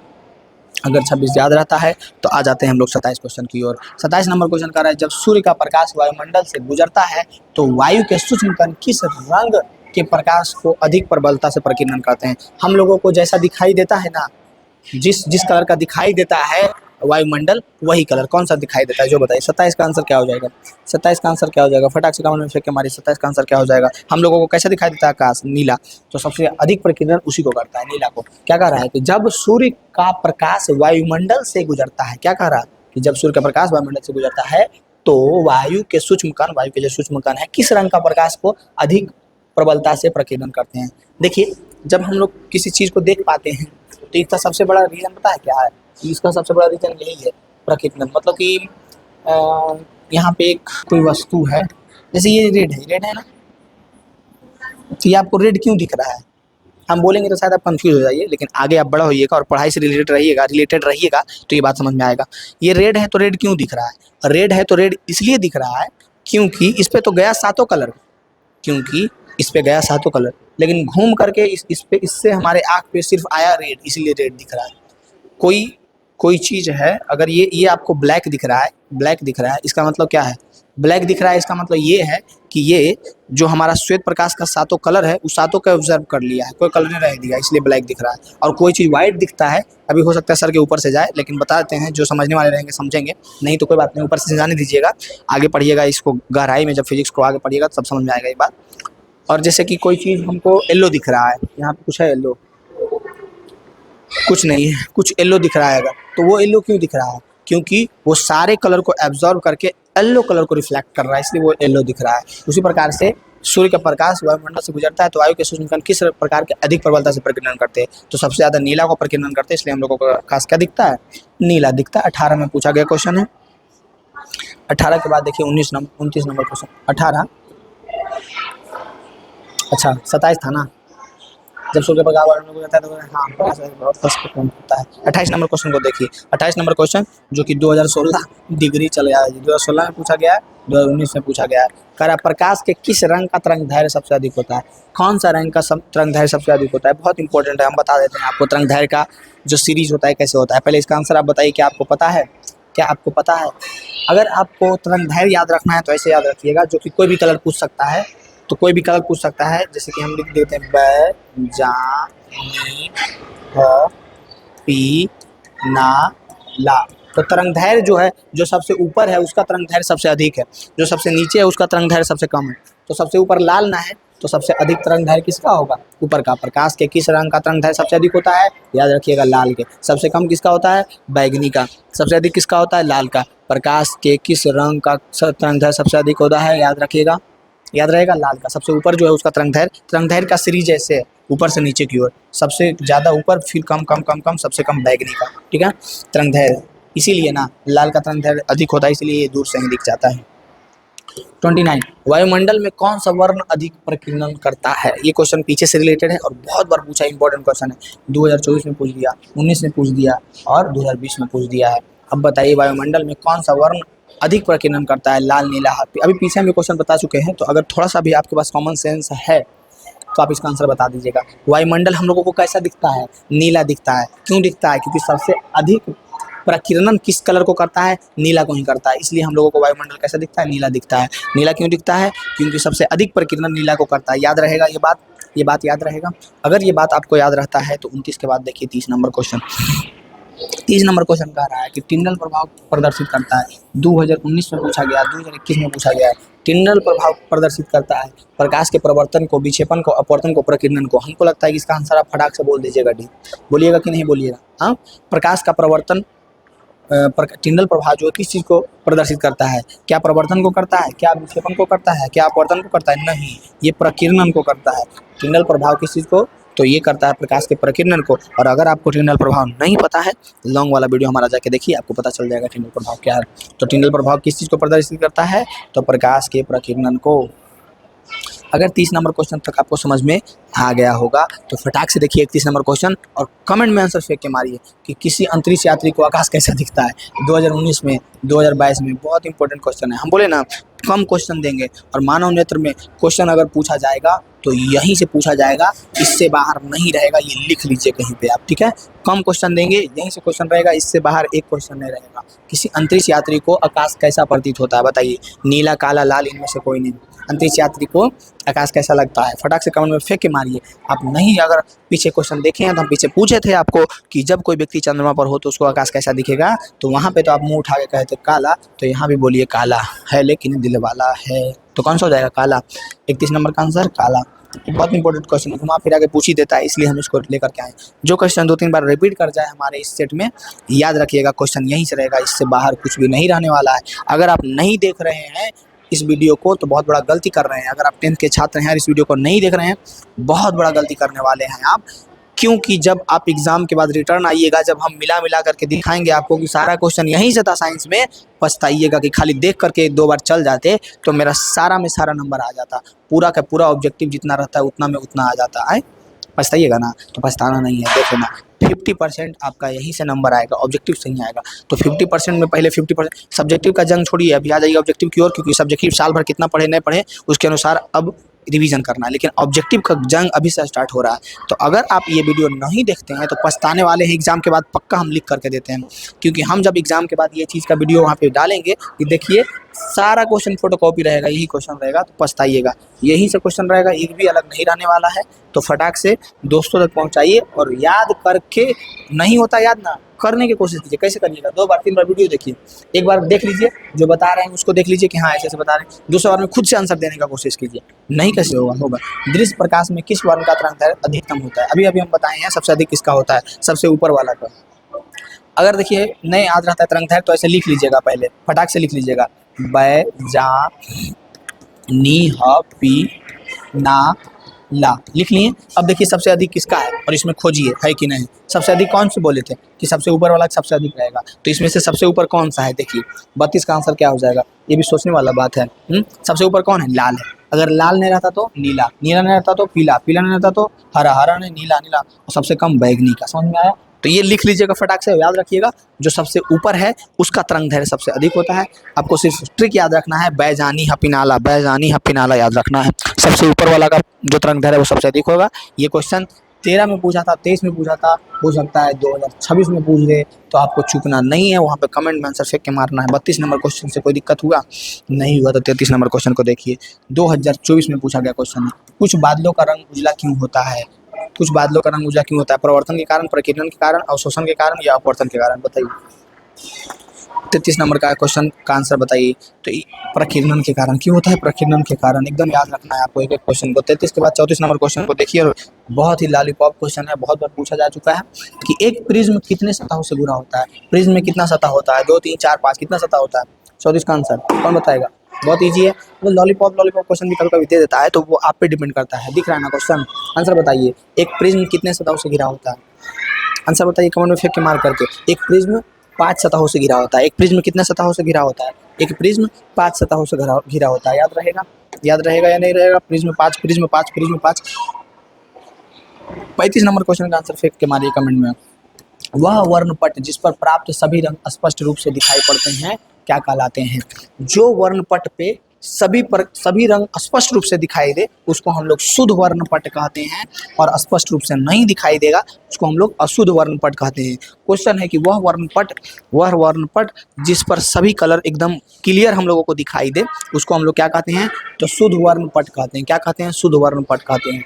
अगर 26 याद रहता है तो आ जाते हैं हम लोग 27 क्वेश्चन की ओर। 27 नंबर क्वेश्चन कर रहा है, जब सूर्य का प्रकाश वायुमंडल से गुजरता है तो वायु के सूक्ष्म कण किस रंग के प्रकाश को अधिक प्रबलता से प्रकीर्णन करते हैं। हम लोगों को जैसा दिखाई देता है ना, जिस कलर का दिखाई देता है वायुमंडल, वही कलर कौन सा दिखाई देता है, जो बताइए। 27 का आंसर क्या हो जाएगा, 27 का आंसर क्या हो जाएगा, फटाक से कमेंट में फेंक के हमारी 27 का आंसर क्या हो जाएगा। हम लोगों को कैसा दिखाई देता है आकाश, नीला, तो सबसे अधिक प्रकीर्णन उसी को करता है, नीला को। क्या कह रहा है कि जब सूर्य का प्रकाश वायुमंडल से गुजरता है, क्या कह रहा है कि जब सूर्य का प्रकाश वायुमंडल से गुजरता है तो वायु के सूक्ष्म कण, वायु के जो सूक्ष्म कण है, किस रंग का प्रकाश को अधिक प्रबलता से प्रकीर्णन करते हैं। देखिए, जब हम लोग किसी चीज को देख पाते हैं तो इसका सबसे बड़ा रीजन पता है क्या है, इसका सबसे बड़ा रीजन यही है, प्रकीर्णन। मतलब कि यहाँ पे एक कोई वस्तु है, जैसे ये रेड है ना, तो ये आपको रेड क्यों दिख रहा है, हम बोलेंगे तो शायद आप कंफ्यूज हो जाइए, लेकिन आगे आप बड़ा होइएगा और पढ़ाई से रिलेटेड रहिएगा तो ये बात समझ में आएगा। ये रेड है तो रेड क्यों दिख रहा है, रेड है तो रेड इसलिए दिख रहा है क्योंकि इस पे तो गया सातों कलर, क्योंकि इस पे गया सातों कलर, लेकिन घूम करके इससे हमारे आँख पे सिर्फ आया रेड, इसीलिए रेड दिख रहा है। कोई चीज़ है, अगर ये आपको ब्लैक दिख रहा है, इसका मतलब क्या है, ब्लैक दिख रहा है, इसका मतलब ये है कि ये जो हमारा श्वेत प्रकाश का सातों कलर है, उस सातों को ऑब्जर्व कर लिया है, कोई कलर नहीं रह दिया, इसलिए ब्लैक दिख रहा है। और कोई चीज़ व्हाइट दिखता है, अभी हो सकता है सर के ऊपर से जाए, लेकिन बता देते हैं, जो समझने वाले रहेंगे समझेंगे, नहीं तो कोई बात नहीं, ऊपर से जाने दीजिएगा, आगे पढ़िएगा इसको गहराई में, जब फिजिक्स को आगे पढ़िएगा तो सब समझ में आएगा ये बात। और जैसे कि कोई चीज़ हमको येलो दिख रहा है, यहाँ पे कुछ है येलो, कुछ नहीं है, कुछ येलो दिख रहा है अगर, तो वो येलो क्यों दिख रहा है, क्योंकि वो सारे कलर को एब्जॉर्ब करके येलो कलर को रिफ्लेक्ट कर रहा है, इसलिए वो येलो दिख रहा है। उसी प्रकार से सूर्य का प्रकाश वायुमंडल से गुजरता है तो वायु के सूक्ष्म कण किस प्रकार के अधिक प्रबलता से प्रकीर्णन करते हैं? तो सबसे ज्यादा नीला को प्रकीर्णन करते हैं, इसलिए हम लोगों को आकाश क्या दिखता है? नीला दिखता है। 18 में पूछा गया क्वेश्चन है। 18 के बाद देखिए 29 नंबर क्वेश्चन। 18 अच्छा 27 था ना, जब सूर्य का प्रकाश वायुमंडल में गुजरता है तो हाँ बहुत कम होता है। 28 नंबर क्वेश्चन को देखिए। 28 नंबर क्वेश्चन जो कि 2016 डिग्री चल गया है, 2016 में पूछा गया है, 2019 में पूछा गया है। कह रहा प्रकाश के किस रंग का तरंगदैर्घ्य सबसे अधिक होता है? कौन सा रंग का तरंगदैर्घ्य सबसे अधिक होता है? बहुत इंपॉर्टेंट है, हम बता देते हैं आपको तरंगदैर्घ्य का जो सीरीज होता है कैसे होता है। पहले इसका आंसर आप बताइए, क्या आपको पता है? क्या आपको पता है? अगर आपको तरंगदैर्घ्य याद रखना है तो ऐसे याद रखिएगा, जो कि कोई भी कलर पूछ सकता है, तो कोई भी कलर पूछ सकता है। जैसे कि हम लिख देते हैं ब जा नी ह पी ना ला। तो तरंगदैर्घ्य जो है, जो सबसे ऊपर है उसका तरंगदैर्घ्य सबसे अधिक है, जो सबसे नीचे है उसका तरंगदैर्घ्य सबसे कम है। तो सबसे ऊपर लाल ना है तो सबसे अधिक तरंगदैर्घ्य किसका होगा? ऊपर का। प्रकाश के किस रंग का तरंगदैर्घ्य सबसे अधिक होता है? याद रखिएगा लाल के। सबसे कम किसका होता है? बैगनी का। सबसे अधिक किसका होता है? लाल का। प्रकाश के किस रंग का तरंगदैर्घ्य सबसे अधिक होता है? याद रखिएगा, याद रहेगा लाल का। सबसे ऊपर जो है उसका तरंगदैर्घ्य का सीरीज ऐसे है, ऊपर से नीचे की ओर, सबसे ज़्यादा ऊपर, फिर कम कम कम कम, सबसे कम बैगनी का। ठीक है, तरंगदैर्घ्य इसीलिए ना लाल का तरंगदैर्घ्य अधिक होता है, इसलिए ये दूर से ही दिख जाता है। 29 वायुमंडल में कौन सा वर्ण अधिक प्रकीर्णन करता है? ये क्वेश्चन पीछे से रिलेटेड है और बहुत बार पूछा इंपॉर्टेंट क्वेश्चन है। 2024 में पूछ दिया, 19 में पूछ दिया और 2020 में पूछ दिया है। अब बताइए वायुमंडल में कौन सा वर्ण अधिक प्रकीर्णन करता है? लाल, नीला, हरा। अभी पीछे हम क्वेश्चन बता चुके हैं, तो अगर थोड़ा सा भी आपके पास कॉमन सेंस है तो आप इसका आंसर बता दीजिएगा। वायुमंडल हम लोगों को कैसा दिखता है? नीला दिखता है। क्यों दिखता है? क्योंकि सबसे अधिक प्रकीर्णन किस कलर को करता है? नीला को ही करता है, इसलिए हम लोगों को वायुमंडल कैसा दिखता है? नीला दिखता है। नीला क्यों दिखता है? क्योंकि सबसे अधिक प्रकीर्णन नीला को करता है। याद रहेगा ये बात याद रहेगा। अगर ये बात आपको याद रहता है तो 29 के बाद देखिए 30 नंबर क्वेश्चन। 30 नंबर क्वेश्चन कह रहा है कि टिंडल प्रभाव प्रदर्शित करता है। 2019 में पूछा गया, 2021 में पूछा गया है। टिंडल प्रभाव प्रदर्शित करता है प्रकाश के प्रवर्तन को, विक्षेपण को, अपवर्तन को, प्रकीर्णन को। हमको लगता है कि इसका आंसर आप फटाक से बोल दीजिएगा डी। बोलिएगा कि नहीं बोलिएगा? हाँ, प्रकाश का प्रवर्तन, टिंडल प्रभाव जो किस चीज़ को प्रदर्शित करता है? क्या प्रवर्तन को करता है? क्या विक्षेपण को करता है? क्या अपवर्तन को करता है? नहीं, ये प्रकीर्णन को करता है। टिंडल प्रभाव किस चीज़ को? तो ये करता है प्रकाश के प्रकीर्णन को। और अगर आपको टिंडल प्रभाव नहीं पता है, लॉन्ग वाला वीडियो हमारा जाके देखिए, आपको पता चल जाएगा टिंडल प्रभाव क्या है। तो टिंडल प्रभाव किस चीज़ को प्रदर्शित करता है? तो प्रकाश के प्रकीर्णन को। अगर 30 नंबर क्वेश्चन तक आपको समझ में आ गया होगा तो फटाक से देखिए 31 नंबर क्वेश्चन और कमेंट में आंसर फेंक के मारिए कि किसी अंतरिक्ष यात्री को आकाश कैसा दिखता है 2019 में, 2022 में। बहुत इंपॉर्टेंट क्वेश्चन है। हम बोले ना कम क्वेश्चन देंगे, और मानव नेत्र में क्वेश्चन अगर पूछा जाएगा तो यहीं से पूछा जाएगा, इससे बाहर नहीं रहेगा। ये लिख लीजिए कहीं पे आप, ठीक है? कम क्वेश्चन देंगे, यहीं से क्वेश्चन रहेगा, इससे बाहर एक क्वेश्चन नहीं रहेगा। किसी अंतरिक्ष यात्री को आकाश कैसा प्रतीत होता है? बताइए, नीला, काला, लाल, इनमें से कोई नहीं। अंतरिक्ष यात्री को आकाश कैसा लगता है? फटाक से कमेंट में फेंक के मारिए। आप नहीं, अगर पीछे क्वेश्चन देखे हैं तो हम पीछे पूछे थे आपको कि जब कोई व्यक्ति चंद्रमा पर हो तो उसको आकाश कैसा दिखेगा, तो वहाँ पे तो आप मुंह उठा के कहे थे काला, तो यहाँ भी बोलिए काला है लेकिन दिल वाला है। तो कौन सा हो जाएगा? काला। 31 नंबर का आंसर काला। बहुत इंपॉर्टेंट क्वेश्चन है, घुमा फिरा के पूछ ही देता है, इसलिए हम इसको लेकर के आए। जो क्वेश्चन 2-3 बार रिपीट कर जाए हमारे इस सेट में, याद रखिएगा क्वेश्चन यहीं से रहेगा, इससे बाहर कुछ भी नहीं रहने वाला है। अगर आप नहीं देख रहे हैं इस वीडियो को तो बहुत बड़ा गलती कर रहे हैं। अगर आप 10th के छात्र हैं और इस वीडियो को नहीं देख रहे हैं, बहुत बड़ा गलती करने वाले हैं आप। क्योंकि जब आप एग्जाम के बाद रिटर्न आइएगा, जब हम मिला करके दिखाएंगे आपको कि सारा क्वेश्चन यहीं से था साइंस में, पछताइएगा कि खाली देख करके 2 बार चल जाते तो मेरा सारा में सारा नंबर आ जाता, पूरा का पूरा ऑब्जेक्टिव जितना रहता है उतना में उतना आ जाता है। पछताइएगा ना? तो पछताना नहीं है। देखो ना, 50% आपका यहीं से नंबर आएगा, ऑब्जेक्टिव से ही आएगा। तो 50% में पहले 50% सब्जेक्टिव का जंग छोड़िए, अभी आ जाइए ऑब्जेक्टिव की ओर, क्योंकि सब्जेक्टिव साल भर कितना पढ़े नहीं पढ़े उसके अनुसार अब रिवीजन करना है, लेकिन ऑब्जेक्टिव का जंग अभी से स्टार्ट हो रहा है। तो अगर आप ये वीडियो नहीं देखते हैं तो पछताने वाले हैं। एग्जाम के बाद पक्का हम लिख करके देते हैं, क्योंकि हम जब एग्जाम के बाद ये चीज़ का वीडियो वहाँ पे डालेंगे कि देखिए सारा क्वेश्चन फोटोकॉपी रहेगा, यही क्वेश्चन रहेगा, तो पछताइएगा। यही से क्वेश्चन रहेगा, एक भी अलग नहीं रहने वाला है। तो फटाक से दोस्तों तक पहुँचाइए और याद करके, नहीं होता याद ना, करने की कोशिश कीजिए। कैसे करिएगा? 2 बार 3 बार वीडियो देखिए, एक बार देख लीजिए जो बता रहे हैं उसको देख लीजिए कि हाँ ऐसे ऐसे बता रहे हैं, दूसरे बार में खुद से आंसर देने का कोशिश कीजिए। नहीं कैसे होगा? दृश्य प्रकाश में किस वर्ण का तरंगदैर्घ्य अधिकतम होता है? अभी हम बताए हैं सबसे अधिक किसका होता है, सबसे ऊपर वाला का। अगर देखिए नहीं याद रहता है तरंगदैर्घ्य तो ऐसे लिख लीजिएगा, पहले फटाक से लिख लीजिएगा ब जा नी ह पी ना ला लिख लिए। अब देखिए सबसे अधिक किसका है और इसमें खोजिए है कि नहीं। सबसे अधिक कौन से बोले थे कि सबसे ऊपर वाला सबसे अधिक रहेगा, तो इसमें से सबसे ऊपर कौन सा है, देखिए 32 का आंसर क्या हो जाएगा, ये भी सोचने वाला बात है। सबसे ऊपर कौन है, लाल है। अगर लाल नहीं रहता तो नीला, नीला नहीं रहता तो पीला, पीला नहीं रहता तो हरा, हरा नहीं नीला, नीला और सबसे कम बैगनी का। समझ में आया? तो ये लिख लीजिएगा फटाक से, याद रखिएगा जो सबसे ऊपर है उसका तरंग दैर्घ्य सबसे अधिक होता है। आपको सिर्फ ट्रिक याद रखना है, बैजानी हपिनाला, बैजानी हपिनाला याद रखना है। सबसे ऊपर वाला का जो तरंग दैर्घ्य है वो सबसे अधिक होगा। ये क्वेश्चन 13 में पूछा था, 23 में पूछा था, हो सकता है 2026 में पूछ ले, तो आपको चूकना नहीं है, वहाँ पे कमेंट में आंसर फेंक के मारना है। 32 नंबर क्वेश्चन से कोई दिक्कत हुआ नहीं हुआ तो 33 नंबर क्वेश्चन को देखिए, 2024 में पूछा गया क्वेश्चन है। कुछ बादलों का रंग उजला क्यों होता है, कुछ बादलों का रंग उजला क्यों होता है, प्रवर्तन के कारण, प्रकीर्णन के कारण, अवशोषण के कारण या अपवर्तन के कारण, बताइए। 33 नंबर का क्वेश्चन का आंसर बताइए। तो प्रकीर्णन के कारण क्यों होता है, प्रकीर्णन के कारण, एकदम याद रखना है आपको एक एक क्वेश्चन को। 33 के बाद 34 नंबर क्वेश्चन को देखिए, बहुत ही लॉलीपॉप क्वेश्चन है, बहुत बार पूछा जा चुका है कि एक प्रिज्म कितने सतहों से घुरा होता है। प्रिज्म में कितना सतह होता है, 2 3 4 5, कितना सतह होता है। 34 का आंसर कौन बताएगा, बहुत ईजी है। वो लॉलीपॉप क्वेश्चन भी कभी कभी दे देता है, तो वो आप पे डिपेंड करता है। दिख रहा है ना क्वेश्चन, आंसर बताइए। एक प्रिज्म कितने सतहों से घिरा होता है, आंसर बताइए कमेंट में फेंक के मार करके। एक प्रिज्म 5 सतहों से घिरा होता है। एक प्रिज्म कितने सतहों से घिरा होता है, एक प्रिज्म 5 सतहों से घिरा होता है। याद रहेगा, याद रहेगा या नहीं रहेगा। Prism 5, prism 5, prism 5। 35 number question का आंसर फेंक के मारिए कमेंट में। वह वर्णपट जिस पर प्राप्त सभी रंग स्पष्ट रूप से दिखाई पड़ते हैं क्या कहलाते हैं। जो वर्णपट पे सभी रंग स्पष्ट रूप से दिखाई दे उसको हम लोग शुद्ध वर्णपट कहते हैं, और स्पष्ट रूप से नहीं दिखाई देगा उसको हम लोग अशुद्ध वर्णपट कहते हैं। क्वेश्चन है कि वह वर्णपट जिस पर सभी कलर एकदम क्लियर हम लोगों को दिखाई दे उसको हम लोग क्या कहते हैं, तो शुद्ध वर्णपट कहते हैं। क्या कहते हैं, शुद्ध वर्णपट कहते हैं।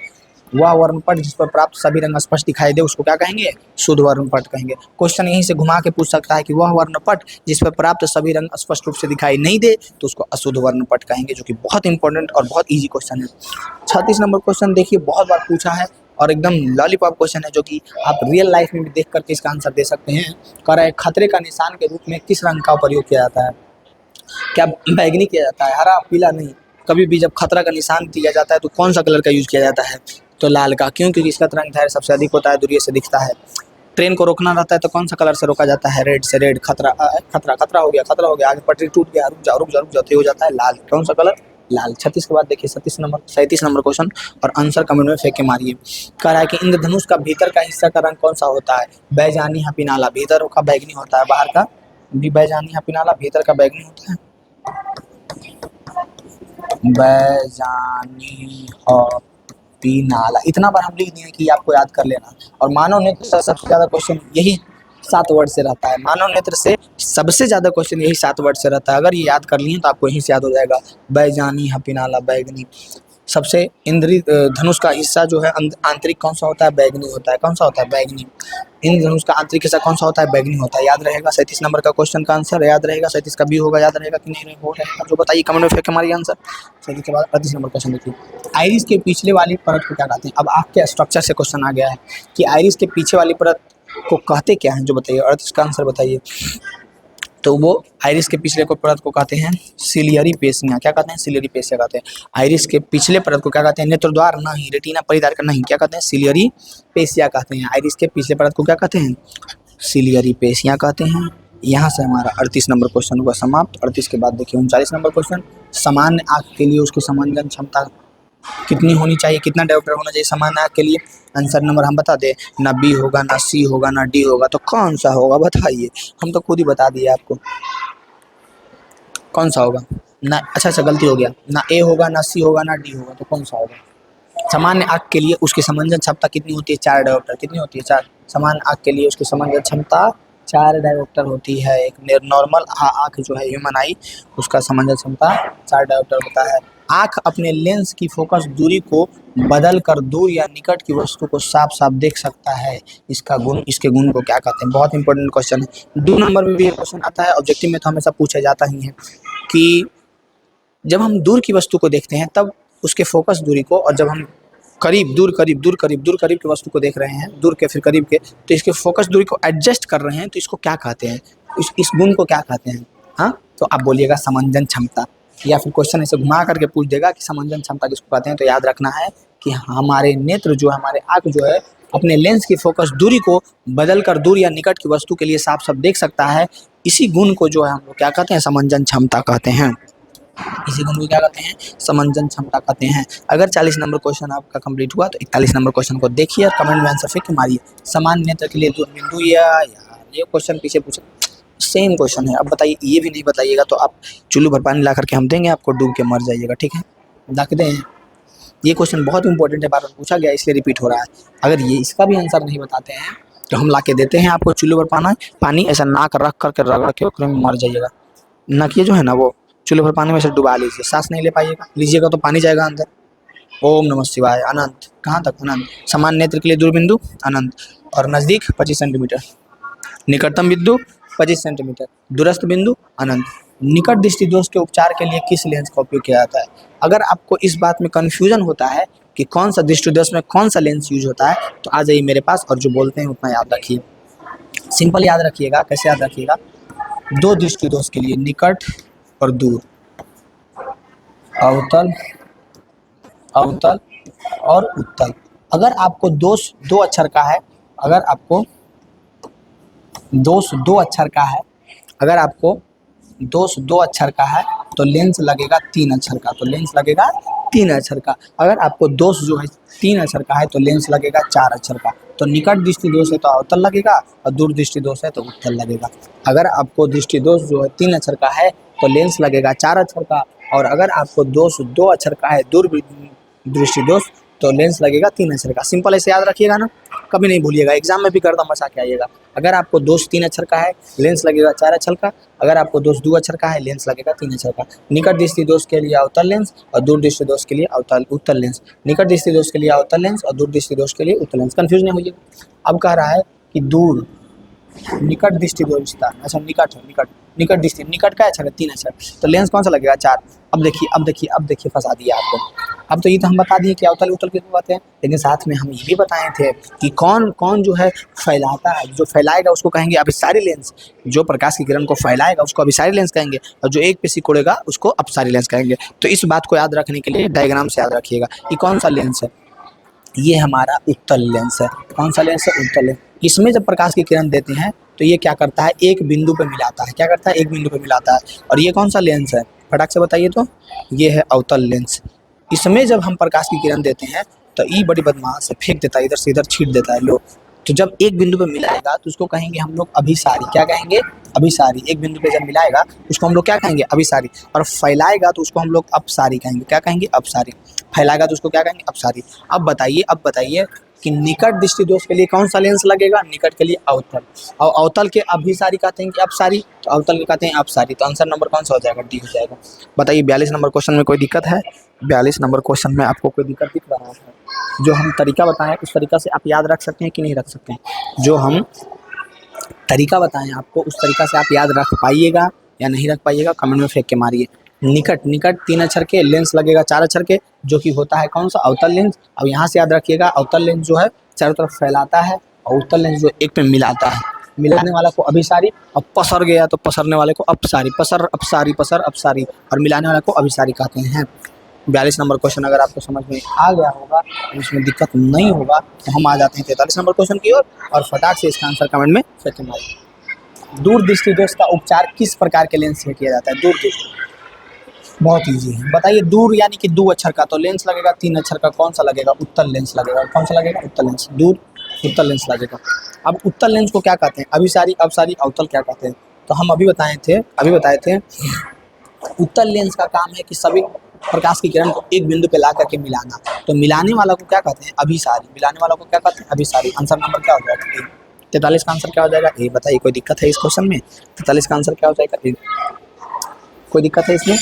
वह वर्णपट जिस पर प्राप्त सभी रंग स्पष्ट दिखाई दे उसको क्या कहेंगे, शुद्ध वर्णपट कहेंगे। क्वेश्चन यहीं से घुमा के पूछ सकता है कि वह वर्णपट जिस पर प्राप्त सभी रंग स्पष्ट रूप से दिखाई नहीं दे तो उसको अशुद्ध वर्णपट कहेंगे, जो कि बहुत इंपॉर्टेंट और बहुत इजी क्वेश्चन है। 36 नंबर क्वेश्चन देखिए, बहुत बार पूछा है और एकदम लॉलीपॉप क्वेश्चन है, जो कि आप रियल लाइफ में भी देख करके इसका आंसर दे सकते हैं। कह रहा है खतरे का निशान के रूप में किस रंग का प्रयोग किया जाता है। क्या बैगनी किया जाता है, हरा पीला नहीं। कभी भी जब खतरा का निशान दिया जाता है तो कौन सा कलर का यूज किया जाता है, तो लाल का। क्यों, क्योंकि इसका तरंग दैर्घ्य सबसे अधिक होता है, दूरी से दिखता है। ट्रेन को रोकना रहता है तो कौन सा कलर से रोका जाता है, रेड से। रेड खतरा खतरा हो गया, खतरा हो गया, आगे पटरी टूट गया, रुक जाओ तो हो जाता है लाल। कौन सा कलर, लाल। 36 के बाद देखिए 37 नंबर क्वेश्चन, और आंसर कमेंट में फेंक के मारिए। कह रहा है कि इंद्रधनुष का भीतर का हिस्सा का रंग कौन सा होता है, बैजानी या पिनाला। भीतर का बैगनी होता है, बाहर का भी बैजानी या पिनाला, भीतर का बैगनी होता है, बैजानी और पिनाला। इतना बार हम लिख दिए कि आपको याद कर लेना। और मानव नेत्र से सबसे ज्यादा क्वेश्चन यही 7 वर्ड से रहता है। मानव नेत्र से सबसे ज्यादा क्वेश्चन यही 7 वर्ड से रहता है। अगर ये याद कर लिए तो आपको यहीं से याद हो जाएगा, बैजानी हपिनाला बैगनी। सबसे इंद्री धनुष का हिस्सा जो है आंतरिक कौन सा होता है, बैगनी होता है। कौन सा होता है, बैगनी। इंद्र धनुष का आंतरिक हिस्सा कौन सा होता है, बैगनी होता है। याद रहेगा। 37 नंबर का क्वेश्चन का आंसर याद रहेगा। 37 का भी होगा, याद रहेगा कि नहीं रहेगा, जो बताइए कमेंट में फेंक हमारी आंसर। 37 के बाद 38 नंबर क्वेश्चन देखिए, आइरिस के पिछले वाली परत को क्या कहते हैं। अब आँख के स्ट्रक्चर से क्वेश्चन आ गया है कि आइरिस के पीछे वाली परत को कहते क्या है, जो बताइए। और इसका आंसर बताइए। तो वो आइरिस के पिछले को परत को कहते हैं सिलियरी पेशियाँ। क्या कहते हैं, सिलियरी पेशियाँ कहते हैं। आइरिस के पिछले परत को क्या कहते हैं, नेत्रद्वार नहीं, रेटिना परिधार का नहीं, क्या कहते हैं, सिलियरी पेशियाँ कहते हैं। आइरिस के पिछले परत को क्या कहते हैं, सिलियरी पेशियाँ कहते हैं। यहाँ से हमारा 38 नंबर क्वेश्चन हुआ समाप्त। 38 के बाद देखिए 39 नंबर क्वेश्चन, सामान्य आँख के लिए उसकी समंजन क्षमता कितनी होनी चाहिए, कितना डायोप्टर होना चाहिए सामान्य आँख के लिए। आंसर नंबर हम बता दें, ना बी होगा, ना सी होगा, ना डी होगा, तो कौन सा होगा बताइए। हम तो खुद ही बता दिए आपको कौन सा होगा ना। अच्छा गलती हो गया, ना ए होगा, ना सी होगा, ना डी होगा, तो कौन सा होगा। सामान्य आँख के लिए उसकी समंजन क्षमता कितनी होती है, 4 डायोप्टर। कितनी होती है, 4। सामान्य आँख के लिए उसकी समंजन क्षमता 4 डायोप्टर होती है। एक नॉर्मल आँख जो है ह्यूमन आई, उसका समंजन क्षमता 4 डायोप्टर होता है। आँख अपने लेंस की फोकस दूरी को बदल कर दूर या निकट की वस्तु को साफ साफ देख सकता है। इसका गुण, इसके गुण को क्या कहते हैं। बहुत इंपॉर्टेंट क्वेश्चन है। 2 नंबर में भी ये क्वेश्चन आता है, ऑब्जेक्टिव में तो हमेशा पूछा जाता ही है कि जब हम दूर की वस्तु को देखते हैं तब उसके फोकस दूरी को, और जब हम करीब दूर की वस्तु को देख रहे हैं, दूर के फिर करीब के, तो इसके फोकस दूरी को एडजस्ट कर रहे हैं, तो इसको क्या कहते हैं, इस गुण को क्या कहते हैं। हाँ, तो आप बोलिएगा समंजन क्षमता। या फिर क्वेश्चन ऐसे घुमा करके पूछ देगा कि समंजन क्षमता किसको कहते हैं। तो याद रखना है कि हमारे नेत्र जो है, हमारे आँख जो है, अपने लेंस की फोकस दूरी को बदलकर दूर या निकट की वस्तु के लिए साफ साफ देख सकता है। इसी गुण को जो है हम लोग क्या कहते हैं, समंजन क्षमता कहते हैं। इसी गुण को क्या कहते हैं, समंजन क्षमता कहते हैं। अगर 40 नंबर क्वेश्चन आपका कंप्लीट हुआ तो 41 नंबर क्वेश्चन को देखिए और कमेंट में आंसर फिर मारिए। समान नेत्र के लिए बिंदु, या यार ये क्वेश्चन पीछे पूछे सेम क्वेश्चन है। अब बताइए, ये भी नहीं बताइएगा तो आप चुल्लू भर पानी ला करके हम देंगे आपको, डूब के मर जाइएगा, ठीक है। रख दें, ये क्वेश्चन बहुत इंपॉर्टेंट है, बार बार पूछा गया इसलिए रिपीट हो रहा है। अगर ये इसका भी आंसर नहीं बताते हैं तो हम ला के देते हैं आपको चुल्लू भर पानी ऐसा नाक रख करके रगड़ के उसमें मर जाइएगा। नक ये जो है ना, वो चूल्हे पर पानी में से डुबा लीजिए, सांस नहीं ले पाइएगा, लीजिएगा तो पानी जाएगा अंदर। ओम नमः शिवाय। अनंत, कहाँ तक अनंत। समान नेत्र के लिए दूर बिंदु अनंत, और नज़दीक 25 सेंटीमीटर, निकटतम बिंदु 25 सेंटीमीटर, दूरस्थ बिंदु अनंत। निकट दृष्टि दोष के उपचार के लिए किस लेंस का उपयोग किया जाता है। अगर आपको इस बात में कन्फ्यूजन होता है कि कौन सा दृष्टि दोष में कौन सा लेंस यूज होता है, तो आ जाइए मेरे पास और जो बोलते हैं उतना याद रखिए। सिंपल याद रखिएगा। कैसे याद रखिएगा, दो दृष्टि दोष के लिए निकट और दूर, अवतल, अवतल और उत्तल। अगर आपको दोष दो अक्षर का है, अगर आपको दोष दो अक्षर का है, अगर आपको दोष दो अक्षर का है तो लेंस लगेगा 3 अक्षर का, तो लेंस लगेगा 3 अक्षर का। अगर आपको दोष जो है 3 अक्षर का है तो लेंस लगेगा 4 अक्षर का। तो निकट दृष्टि दोष है तो अवतल लगेगा, और दूर दृष्टि दोष है तो उत्तल लगेगा। अगर आपको दृष्टि दोष जो है 3 अक्षर का है तो लेंस लगेगा 4 अक्षर का, और अगर आपको दोष 2 अक्षर का है, दूर दृष्टि दोष, तो लेंस लगेगा 3 अक्षर का। सिंपल ऐसे याद रखिएगा ना, कभी नहीं भूलिएगा, एग्जाम में भी करदम बचा के आइएगा। अगर आपको दोष 3 अक्षर का है, लेंस लगेगा 4 अक्षर का। अगर आपको दोष 2 अक्षर का है, लेंस लगेगा 3 अक्षर का। निकट दृष्टि दोष के लिए अवतल लेंस और दूर दृष्टि दोष के लिए उत्तल लेंस। निकट दृष्टि दोष के लिए अवतल लेंस और दूर दृष्टि दोष के लिए उत्तल लेंस। कंफ्यूज नहीं होइएगा। अब कह रहा है कि दूर, निकट दृष्टि दोष था, अच्छा निकट है, निकट दृष्टि, निकट का अक्षर है 3 अक्षर, तो लेंस कौन सा लगेगा 4। अब देखिए फंसा दिया आपको। अब तो ये तो हम बता दिए कि अवतल उत्तल किसको कहते हैं, लेकिन साथ में हम ये भी बताए थे कि कौन कौन जो है फैलाता है। जो फैलाएगा उसको कहेंगे अभिसारी लेंस, जो प्रकाश की किरण को फैलाएगा उसको अभिसारी लेंस कहेंगे, और जो एक पे सिकोड़ेगा उसको अपसारी लेंस कहेंगे। तो इस बात को याद रखने के लिए डायग्राम से याद रखिएगा। ये कौन सा लेंस है, ये हमारा उत्तल लेंस है। कौन सा लेंस है, उत्तल लेंस। इसमें जब प्रकाश की किरण देते हैं तो ये क्या करता है, एक बिंदु पे मिलाता है। क्या करता है, एक बिंदु पे मिलाता है। और ये कौन सा लेंस है, फटाक से बताइए तो, ये है अवतल लेंस। इसमें जब हम प्रकाश की किरण देते हैं तो ये बड़ी बदमाश है, फेंक देता है, इधर से इधर छीट देता है लोग। तो जब एक बिंदु पे मिलाएगा तो उसको कहेंगे हम लोग अभिसारी। क्या कहेंगे, अभिसारी। एक बिंदु पे जब मिलाएगा उसको हम लोग क्या कहेंगे, अभिसारी। और फैलाएगा तो उसको हम लोग अपसारी कहेंगे। क्या कहेंगे, अपसारी। फैलाएगा तो उसको क्या कहेंगे, अपसारी। अब बताइए कि निकट दृष्टि दोष के लिए कौन सा लेंस लगेगा, निकट के लिए अवतल, और अवतल के अभिसारी कहते हैं कि अपसारी, तो अवतल के कहते हैं अपसारी। तो आंसर नंबर कौन सा हो जाएगा, डी हो जाएगा। बताइए 42 नंबर क्वेश्चन में कोई दिक्कत है, 42 नंबर क्वेश्चन में आपको कोई दिक्कत दिख रहा है। जो हम तरीका बताएं उस तरीका से आप याद रख सकते हैं कि नहीं रख सकते हैं। जो हम तरीका बताएं आपको उस तरीका से आप याद रख पाइएगा या नहीं रख पाइएगा, कमेंट में फेंक के मारिए। निकट 3 अक्षर के, लेंस लगेगा 4 अक्षर के, जो कि होता है कौन सा, अवतल लेंस। अब यहाँ से याद रखिएगा, अवतल लेंस जो है चारों तरफ फैलाता है, और उत्तल लेंस जो एक पे मिलाता है। मिलाने वाला को अभिसारी, और पसर गया तो पसरने वाले को अपसारी। पसर अपसारी, पसर अपसारी, और मिलाने वाले को अभिसारी कहते हैं। 42 नंबर क्वेश्चन अगर आपको समझ में आ गया होगा, इसमें दिक्कत नहीं होगा, तो हम आ जाते हैं 43 नंबर क्वेश्चन की ओर, और फटाक से इसका आंसर कमेंट में फेंक के मारिए। दूर दृष्टि दोष का उपचार किस प्रकार के लेंस से किया जाता है, दूर दृष्टि। बहुत इजी है। बताइए, दूर यानी कि 2 अक्षर का, तो लेंस लगेगा 3 अक्षर का। कौन सा लगेगा, उत्तल लेंस लगेगा। कौन सा लगेगा, उत्तल लेंस। दूर उत्तल लेंस लगेगा। अब उत्तल लेंस को क्या कहते हैं, अभिसारी, अपसारी, अवतल क्या कहते हैं। तो हम अभी बताए थे उत्तल लेंस का काम है कि सभी प्रकाश की किरण को एक बिंदु पे ला करके मिलाना। तो मिलाने वाला को क्या कहते हैं, अभिसारी। मिलाने वाला को क्या कहते हैं, अभिसारी। आंसर नंबर क्या हो जाएगा, 43 का आंसर क्या हो जाएगा, ए। बताइए कोई दिक्कत है इस क्वेश्चन में, 43 का आंसर क्या हो जाएगा, ए। कोई दिक्कत है इसमें,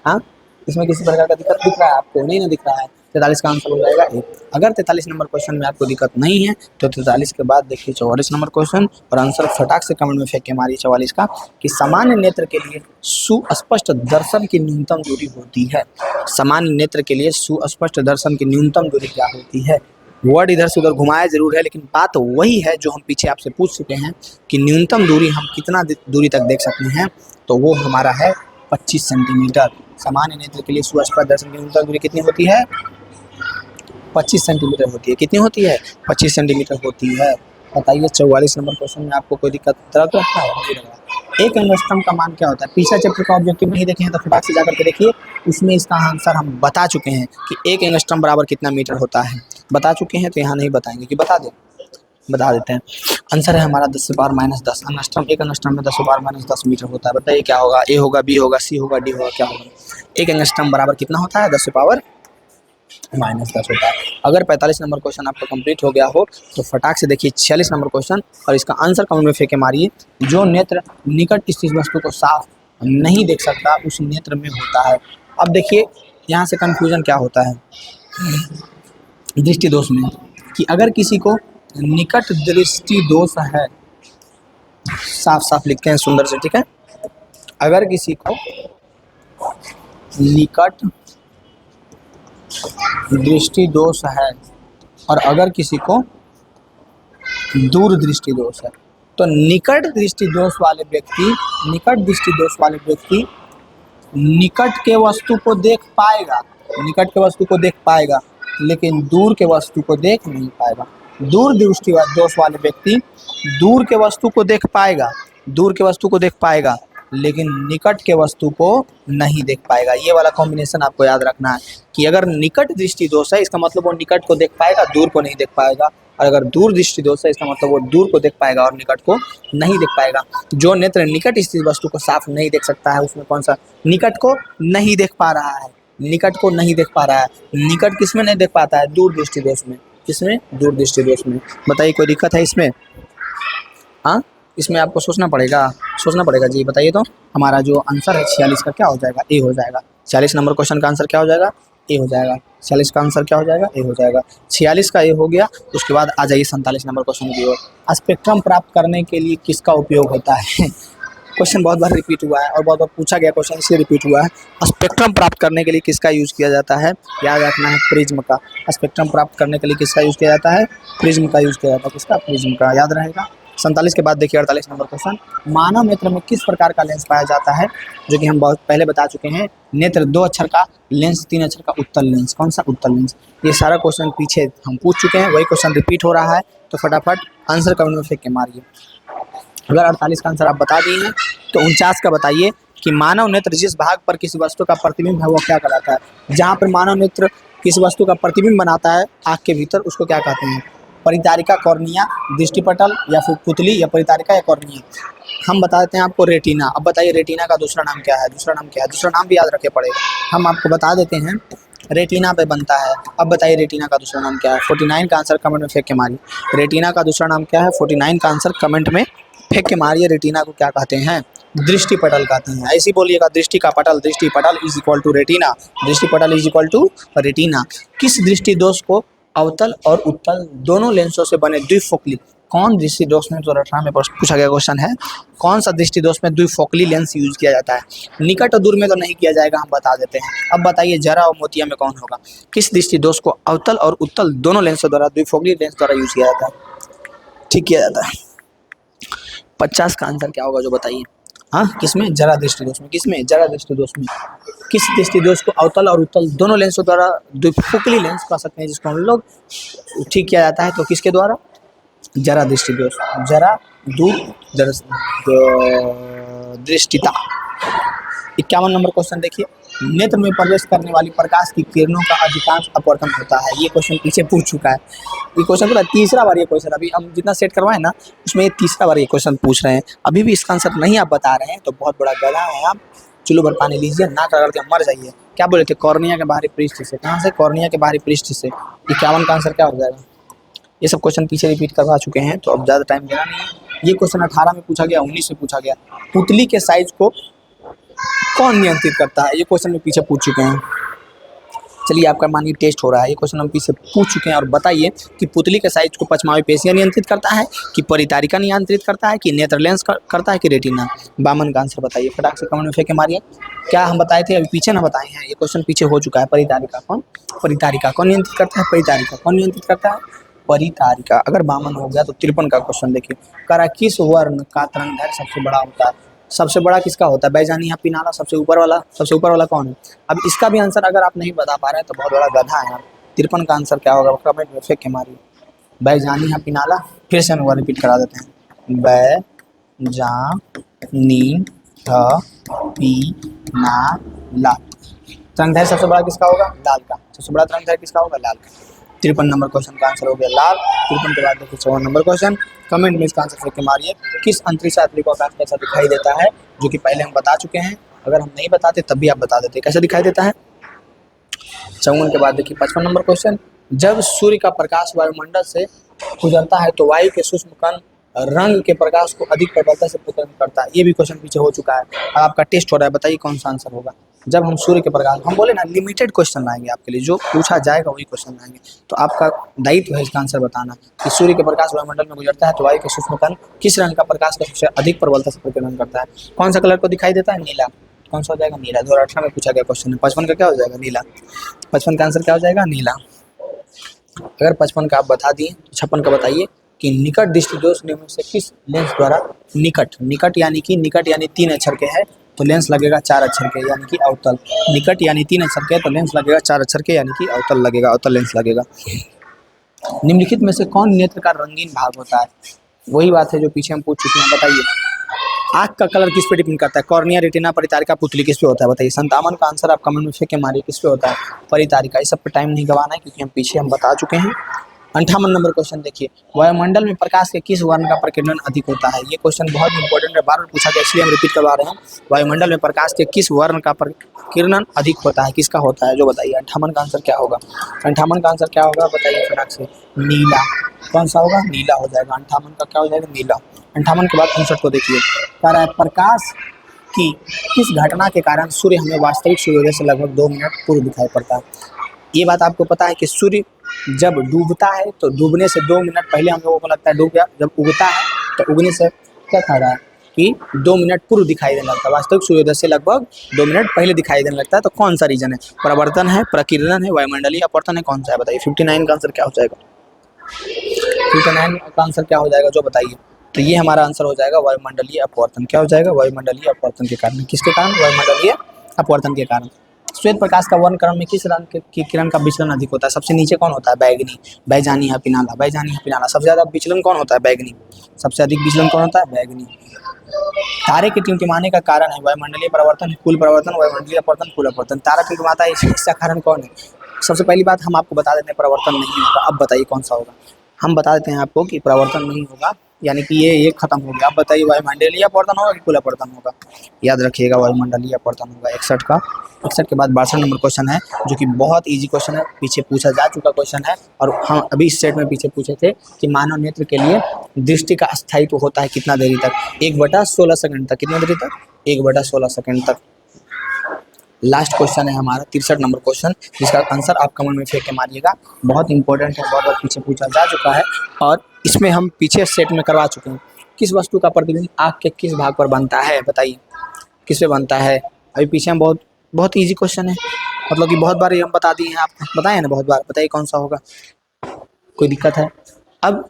हाँ, इसमें किसी प्रकार का दिक्कत दिख रहा है आपको, नहीं ना दिख रहा है, 43 का आंसर हो जाएगा ए। अगर 43 नंबर क्वेश्चन में आपको दिक्कत नहीं है तो 43 के बाद देखिए 44 नंबर क्वेश्चन, और आंसर फटाक से कमेंट में फेंक के मारिए 44 का, कि सामान्य नेत्र के लिए सुस्पष्ट दर्शन की न्यूनतम दूरी होती है। सामान्य नेत्र के लिए सुस्पष्ट दर्शन की न्यूनतम दूरी क्या होती है। वर्ड इधर से उधर घुमाया जरूर है, लेकिन बात वही है जो हम पीछे आपसे पूछ चुके हैं कि न्यूनतम दूरी हम कितना दूरी तक देख सकते हैं, तो वो हमारा है 25 सेंटीमीटर। सामान्य नेत्र के लिए सुस्पष्ट दर्शन की न्यूनतम दूरी कितनी होती है? 25 सेंटीमीटर होती है। कितनी होती है? 25 सेंटीमीटर होती है। बताइए 44 नंबर क्वेश्चन में आपको कोई दिक्कत लग रहा है? नहीं लग रहा। एक एंगस्ट्रॉम का मान क्या होता है? पिछला चैप्टर का ऑब्जेक्टिव नहीं देखे हैं तो फटाक से जाकर के देखिए, उसमें इसका आंसर हम बता चुके हैं कि एक एंगस्ट्रॉम बराबर कितना मीटर होता है। बता चुके हैं तो यहाँ नहीं बताएंगे कि बता दें, बता देते हैं। आंसर है हमारा 10 से पावर माइनस 10 एंगस्ट्रॉम। एक एंगस्ट्रॉम में 10 से पावर माइनस 10 मीटर होता है। बताइए क्या होगा? ए होगा, बी होगा, सी होगा, डी होगा, क्या होगा? एक एंगस्ट्रॉम बराबर कितना होता है? 10 से पावर माइनस 10 होता है। अगर 45 नंबर क्वेश्चन आपका कंप्लीट हो गया हो तो फटाक से देखिए 46 नंबर क्वेश्चन और इसका आंसर कमेंट में फेंके मारिए। जो नेत्र निकट स्थित वस्तु को साफ नहीं देख सकता उस नेत्र में होता है। अब देखिए यहाँ से कंफ्यूजन क्या होता है दृष्टि दोष में, कि अगर किसी को निकट दृष्टि दोष है, साफ साफ लिखते हैं सुंदर से, ठीक है। अगर किसी को निकट दृष्टि दोष है और अगर किसी को दूर दृष्टि दोष है, तो निकट दृष्टि दोष वाले व्यक्ति निकट के वस्तु को देख पाएगा, निकट के वस्तु को देख पाएगा लेकिन दूर के वस्तु को देख नहीं पाएगा। दूर दृष्टि दोष वाले व्यक्ति दूर के वस्तु को देख पाएगा, दूर के वस्तु को देख पाएगा लेकिन निकट के वस्तु को नहीं देख पाएगा। ये वाला कॉम्बिनेशन आपको याद रखना है कि अगर निकट दृष्टि दोष है इसका मतलब वो निकट को देख पाएगा, दूर को नहीं देख पाएगा, और अगर दूर दृष्टि दोष है इसका मतलब वो दूर को देख पाएगा और निकट को नहीं देख पाएगा। जो नेत्र निकट स्थित वस्तु को साफ नहीं देख सकता है उसमें कौन सा? निकट को नहीं देख पा रहा है, निकट को नहीं देख पा रहा है। निकट किसमें नहीं देख पाता है? दूर दृष्टि दोष में। किसमें? दूर दृष्टि दोष में। बताइए कोई दिक्कत है इसमें? हाँ, इसमें आपको सोचना पड़ेगा जी। बताइए तो हमारा जो आंसर है 46 का क्या हो जाएगा? ए हो जाएगा। 40 नंबर क्वेश्चन का आंसर क्या हो जाएगा? ए हो जाएगा। 40 का आंसर क्या हो जाएगा? ए हो जाएगा। 46 का ए हो गया। उसके बाद आ जाइए 47 नंबर क्वेश्चन की ओर। स्पेक्ट्रम प्राप्त करने के लिए किसका उपयोग होता है? क्वेश्चन बहुत बार रिपीट हुआ है और बहुत बार पूछा गया क्वेश्चन, इसलिए रिपीट हुआ है। स्पेक्ट्रम प्राप्त करने के लिए किसका यूज़ किया जाता है? याद रखना है, प्रिज्म का। स्पेक्ट्रम प्राप्त करने के लिए किसका यूज़ किया जाता है? प्रिज्म का यूज़ किया जाता है। किसका? प्रिज्म का। याद रहेगा। 47 के बाद देखिए 48 नंबर क्वेश्चन। मानव नेत्र में किस प्रकार का लेंस पाया जाता है? जो कि हम बहुत पहले बता चुके हैं। नेत्र 2 अक्षर का, लेंस 3 अक्षर का, उत्तल लेंस। कौन सा? उत्तल लेंस। ये सारा क्वेश्चन पीछे हम पूछ चुके हैं, वही क्वेश्चन रिपीट हो रहा है, तो फटाफट आंसर कमेंट में फेंक के मारिए। अगर 48 का आंसर आप बता दिए हैं तो 49 का बताइए कि मानव नेत्र जिस भाग पर किसी वस्तु का प्रतिबिंब है वो क्या कहलाता है? जहाँ पर मानव नेत्र किसी वस्तु का प्रतिबिंब बनाता है आँख के भीतर, उसको क्या कहते हैं? परितारिका, कॉर्निया, दृष्टिपटल या फिर पुतली, या परितारिका या कॉर्निया। हम बता देते हैं आपको रेटिना। अब बताइए रेटिना का दूसरा नाम क्या है? दूसरा नाम क्या है? दूसरा नाम भी याद रखे पड़ेगा। हम आपको बता देते हैं रेटिना पे बनता है। अब बताइए रेटिना का दूसरा नाम क्या है? 49 का आंसर कमेंट में फेंक के मारिए। रेटिना का दूसरा नाम क्या है? 49 का आंसर कमेंट में फेंक के मारिए। रेटिना को क्या कहते हैं? दृष्टिपटल कहते हैं। ऐसे ही बोलिएगा, दृष्टि का पटल, दृष्टिपटल इज इक्वल टू रेटिना, दृष्टिपटल इज इक्वल टू रेटिना। किस दृष्टि दोष को अवतल और उत्तल दोनों लेंसों से बने द्विफोकली, कौन दृष्टि दोष में? तो 18 में पूछा गया क्वेश्चन है, कौन सा दृष्टि दोष में द्विफोकली लेंस यूज किया जाता है? निकट और दूर में तो नहीं किया जाएगा, हम बता देते हैं। अब बताइए जरा और मोतिया में कौन होगा? किस दृष्टि दोष को अवतल और उत्तल दोनों लेंसों द्वारा, द्विफोकली लेंस द्वारा यूज किया जाता है? ठीक किया जाता है। 50 का आंसर क्या होगा जो बताइए? हाँ, किसमें? जरा दृष्टि दोष में। किसमें? जरा दृष्टि दोष में। किस दृष्टि दोष को अवतल और उत्तल दोनों लेंसों द्वारा, द्विफोकली लेंस कह सकते हैं जिसको हम लोग, ठीक किया जाता है? तो किसके द्वारा? जरा दृष्टि दोष, जरा दूर दृष्टिता। 51 नंबर क्वेश्चन देखिए। नेत्र में प्रवेश करने वाली प्रकाश की किरणों का अधिकांश अपवर्तन होता है। ये क्वेश्चन पीछे पूछ चुका है। ये क्वेश्चन पूरा तीसरा बार, ये क्वेश्चन अभी हम जितना सेट करवाए ना उसमें ये तीसरा बार ये क्वेश्चन पूछ रहे हैं। अभी भी इसका आंसर नहीं आप बता रहे हैं तो बहुत बड़ा गधा है आप। चलो भर पानी लीजिए, नाक रगड़ के मर जाइए। क्या बोले थे? कॉर्निया के बाहरी पृष्ठ से। कहाँ से? कॉर्निया के बाहरी पृष्ठ से। 51 का आंसर क्या हो जाएगा? ये सब क्वेश्चन पीछे रिपीट करवा चुके हैं तो अब ज़्यादा टाइम देना नहीं है। ये क्वेश्चन 18 में पूछा गया, 19 में पूछा गया। पुतली के साइज को कौन नियंत्रित करता है? ये क्वेश्चन में पीछे पूछ चुके हैं। चलिए आपका मानिए टेस्ट हो रहा है, ये क्वेश्चन हम पीछे पूछ चुके हैं। और बताइए कि पुतली के साइज को पचमावी पेशियाँ नियंत्रित करता है, कि परितारिका नियंत्रित करता है, कि नेत्र लेंस करता है, कि रेटिना? 52 का आंसर बताइए फटाक से कमेंट में फेंके मारिए। क्या हम बताए थे? अभी पीछे ना बताए हैं, ये क्वेश्चन पीछे हो चुका है। परितारिका कौन? परितारिका कौन नियंत्रित करता है? परितारिका कौन नियंत्रित करता है? परितारिका। अगर 52 हो गया तो 53 का क्वेश्चन देखिए। करा किस वर्ण का तरंग दैर्घ्य सबसे बड़ा होता है? सबसे बड़ा किसका होता है? बैजानी या पिनाला? सबसे ऊपर वाला कौन है? अब इसका भी आंसर अगर आप नहीं बता पा रहे हैं तो बहुत बड़ा गधा है आप। 53 का आंसर क्या होगा? कमेंट में फेंक के मारिए। बैजानी या पिनाला? फिर से हम रिपीट करा देते हैं। बैजानी पिनाला। त्रंगधारी सबसे बड़ा किसका होगा? लाल का। सबसे बड़ा त्रंगधारी किसका होगा? लाल का। 53 नंबर क्वेश्चन का आंसर हो गया लाल। 53 के बाद देखिए 54 नंबर क्वेश्चन। कमेंट में इसका आंसर फेंक के मारिए। किस अंतरिक्ष यात्री को आकाश कैसा दिखाई देता है? जो कि पहले हम बता चुके हैं, अगर हम नहीं बताते तब भी आप बता देते। कैसा दिखाई देता है? 54 के बाद देखिए 55 नंबर क्वेश्चन। जब सूर्य का प्रकाश वायुमंडल से गुजरता है तो वायु के सूक्ष्म कण रंग के प्रकाश को अधिक प्रबलता से प्रतिबिंब करता है। ये भी क्वेश्चन पीछे हो चुका है। अब आपका टेस्ट हो रहा है, बताइए कौन सा आंसर होगा। जब हम सूर्य के प्रकाश, हम बोले ना लिमिटेड क्वेश्चन लाएंगे आपके लिए, जो पूछा जाएगा वही क्वेश्चन लाएंगे। तो आपका दायित्व है इसका आंसर बताना कि सूर्य के प्रकाश वायुमंडल में गुजरता है तो वायु के सूक्ष्म कण किस रंग का प्रकाश का सबसे अधिक प्रबलता से प्रतिबिंब करता है? कौन सा कलर को दिखाई देता है? नीला। कौन सा हो जाएगा? नीला। 2018 में पूछा गया क्वेश्चन है। 55 का क्या हो जाएगा? नीला। 55 का आंसर क्या हो जाएगा? नीला। अगर 55 का आप बता दिए तो 56 का बताइए कि निकट दृष्टि दोष नियम से किस लेंस द्वारा निकट यानी 3 अक्षर के है तो लेंस लगेगा 4 अक्षर के यानी कि अवतल। निकट यानी 3 अक्षर के तो लेंस लगेगा 4 अक्षर के यानी कि अवतल लगेगा, अवतल लेंस लगेगा। निम्नलिखित में से कौन नेत्र का रंगीन भाग होता है? वही बात है जो पीछे हम पूछ चुके हैं, बताइए। आँख का कलर किस पे डिपेंड करता है? कॉर्निया, रेटिना, परितारिका, पुतली, किस पे होता है? बताइए। 57 का आंसर आप कमेंट में फेंक के मारिए, किस पे होता है? परितारिका। इस सब पे टाइम नहीं गवाना है क्योंकि हम पीछे बता चुके हैं। 58 नंबर क्वेश्चन देखिए। वायुमंडल में प्रकाश के किस वर्ण का प्रकीर्णन अधिक होता है? ये क्वेश्चन बहुत इंपॉर्टेंट है, बार बार पूछा गया इसलिए हम रिपीट करवा रहे हैं। वायुमंडल में प्रकाश के किस वर्ण का प्रकीर्णन अधिक होता है? किसका होता है जो बताइए। 58 का आंसर क्या होगा? 58 का आंसर क्या होगा बताइए फटाक से। नीला। कौन सा होगा? नीला हो जाएगा। 58 का क्या हो जाएगा? नीला। 58 के बाद 59 को देखिए। प्रकाश की किस घटना के कारण सूर्य हमें वास्तविक सूर्योदय से लगभग 2 मिनट पूर्व दिखाई पड़ता है? ये बात आपको पता है कि सूर्य जब डूबता है तो डूबने से 2 मिनट पहले हम लोगों को लगता है डूब गया। जब उगता है तो उगने से क्या कह रहा है कि 2 मिनट पूर्व दिखाई देने लगता है। वास्तविक सूर्योदय से लगभग 2 मिनट पहले दिखाई देने लगता है। तो कौन सा रीजन है? प्रवर्तन है, प्रकीर्णन है, वायुमंडलीय अपवर्तन है, कौन सा है बताइए। 59 का आंसर क्या हो जाएगा? 59 का आंसर क्या हो जाएगा जो बताइए। तो ये हमारा आंसर हो जाएगा वायुमंडलीय अपवर्तन। क्या हो जाएगा? वायुमंडलीय अपवर्तन के कारण। किसके कारण? वायुमंडलीय अपवर्तन के कारण। श्वेत प्रकाश का वर्णक्रम में किस रंग की किरण का विचलन अधिक होता है? सबसे नीचे कौन होता है? बैगनी। बैजानी या पिनाला? बैजानी या पिनाला। सबसे ज्यादा विचलन कौन होता है? बैगनी। सबसे अधिक विचलन कौन होता है? बैगनी। तारे के टिमटिमाने का कारण है वायुमंडलीय परिवर्तन, कुल परिवर्तन, वायुमंडलीय अपवर्तन, कुल अपवर्तन। तारा टिमटिमाता है, इसका कारण कौन है? सबसे पहली बात हम आपको बता देते हैं परिवर्तन नहीं होगा। अब बताइए कौन सा होगा। हम बता देते हैं आपको कि परिवर्तन नहीं होगा, यानी कि ये खत्म हो गया। अब बताइए वायुमंडलीय अपवर्तन होगा कि कुल अपवर्तन होगा? याद रखिएगा वायुमंडलीय अपवर्तन होगा। 61 का। 61 के बाद 62 नंबर क्वेश्चन है जो कि बहुत इजी क्वेश्चन है, पीछे पूछा जा चुका क्वेश्चन है। और हम अभी इस सेट में पीछे पूछे थे कि मानव नेत्र के लिए दृष्टि का स्थायित्व होता है कितना देरी तक? 1/16 सेकंड तक। कितना देरी तक? 1/16 सेकंड तक। लास्ट क्वेश्चन है हमारा 63 नंबर क्वेश्चन, जिसका आंसर आप कमेंट में फेंक के मारिएगा। बहुत इंपॉर्टेंट है, बहुत बार पीछे पूछा जा चुका है और इसमें हम पीछे सेट में करवा चुके हैं। किस वस्तु का प्रतिबिंब आँख के किस भाग पर बनता है? बताइए किस पे बनता है? अभी पीछे हम बहुत ईजी क्वेश्चन है, मतलब कि बहुत बार ये हम बता दिए हैं आपको, बताए ना बहुत बार। बताइए कौन सा होगा? कोई दिक्कत है? अब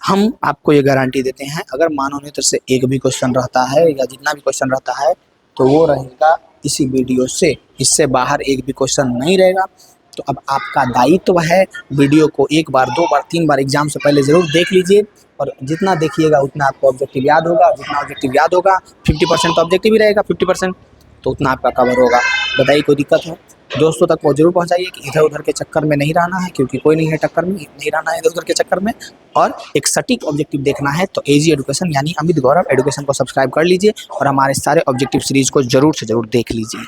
हम आपको ये गारंटी देते हैं, अगर मानव नेत्र से एक भी क्वेश्चन रहता है या जितना भी क्वेश्चन रहता है तो वो रहेगा इसी वीडियो से, इससे बाहर एक भी क्वेश्चन नहीं रहेगा। तो अब आपका दायित्व है वीडियो को 1 बार 2 बार 3 बार एग्जाम से पहले ज़रूर देख लीजिए, और जितना देखिएगा उतना आपको ऑब्जेक्टिव याद होगा। जितना ऑब्जेक्टिव याद होगा, 50% तो ऑब्जेक्टिव ही रहेगा, 50% तो उतना आपका कवर होगा। बताइए कोई दिक्कत है? दोस्तों तक वो जरूर पहुंचाइए कि इधर उधर के चक्कर में नहीं रहना है, क्योंकि कोई नहीं है टक्कर में, नहीं रहना है इधर उधर के चक्कर में, और एक सटीक ऑब्जेक्टिव देखना है। तो एजी एजुकेशन यानी अमित गौरव एजुकेशन को सब्सक्राइब कर लीजिए और हमारे सारे ऑब्जेक्टिव सीरीज को जरूर से जरूर देख लीजिए।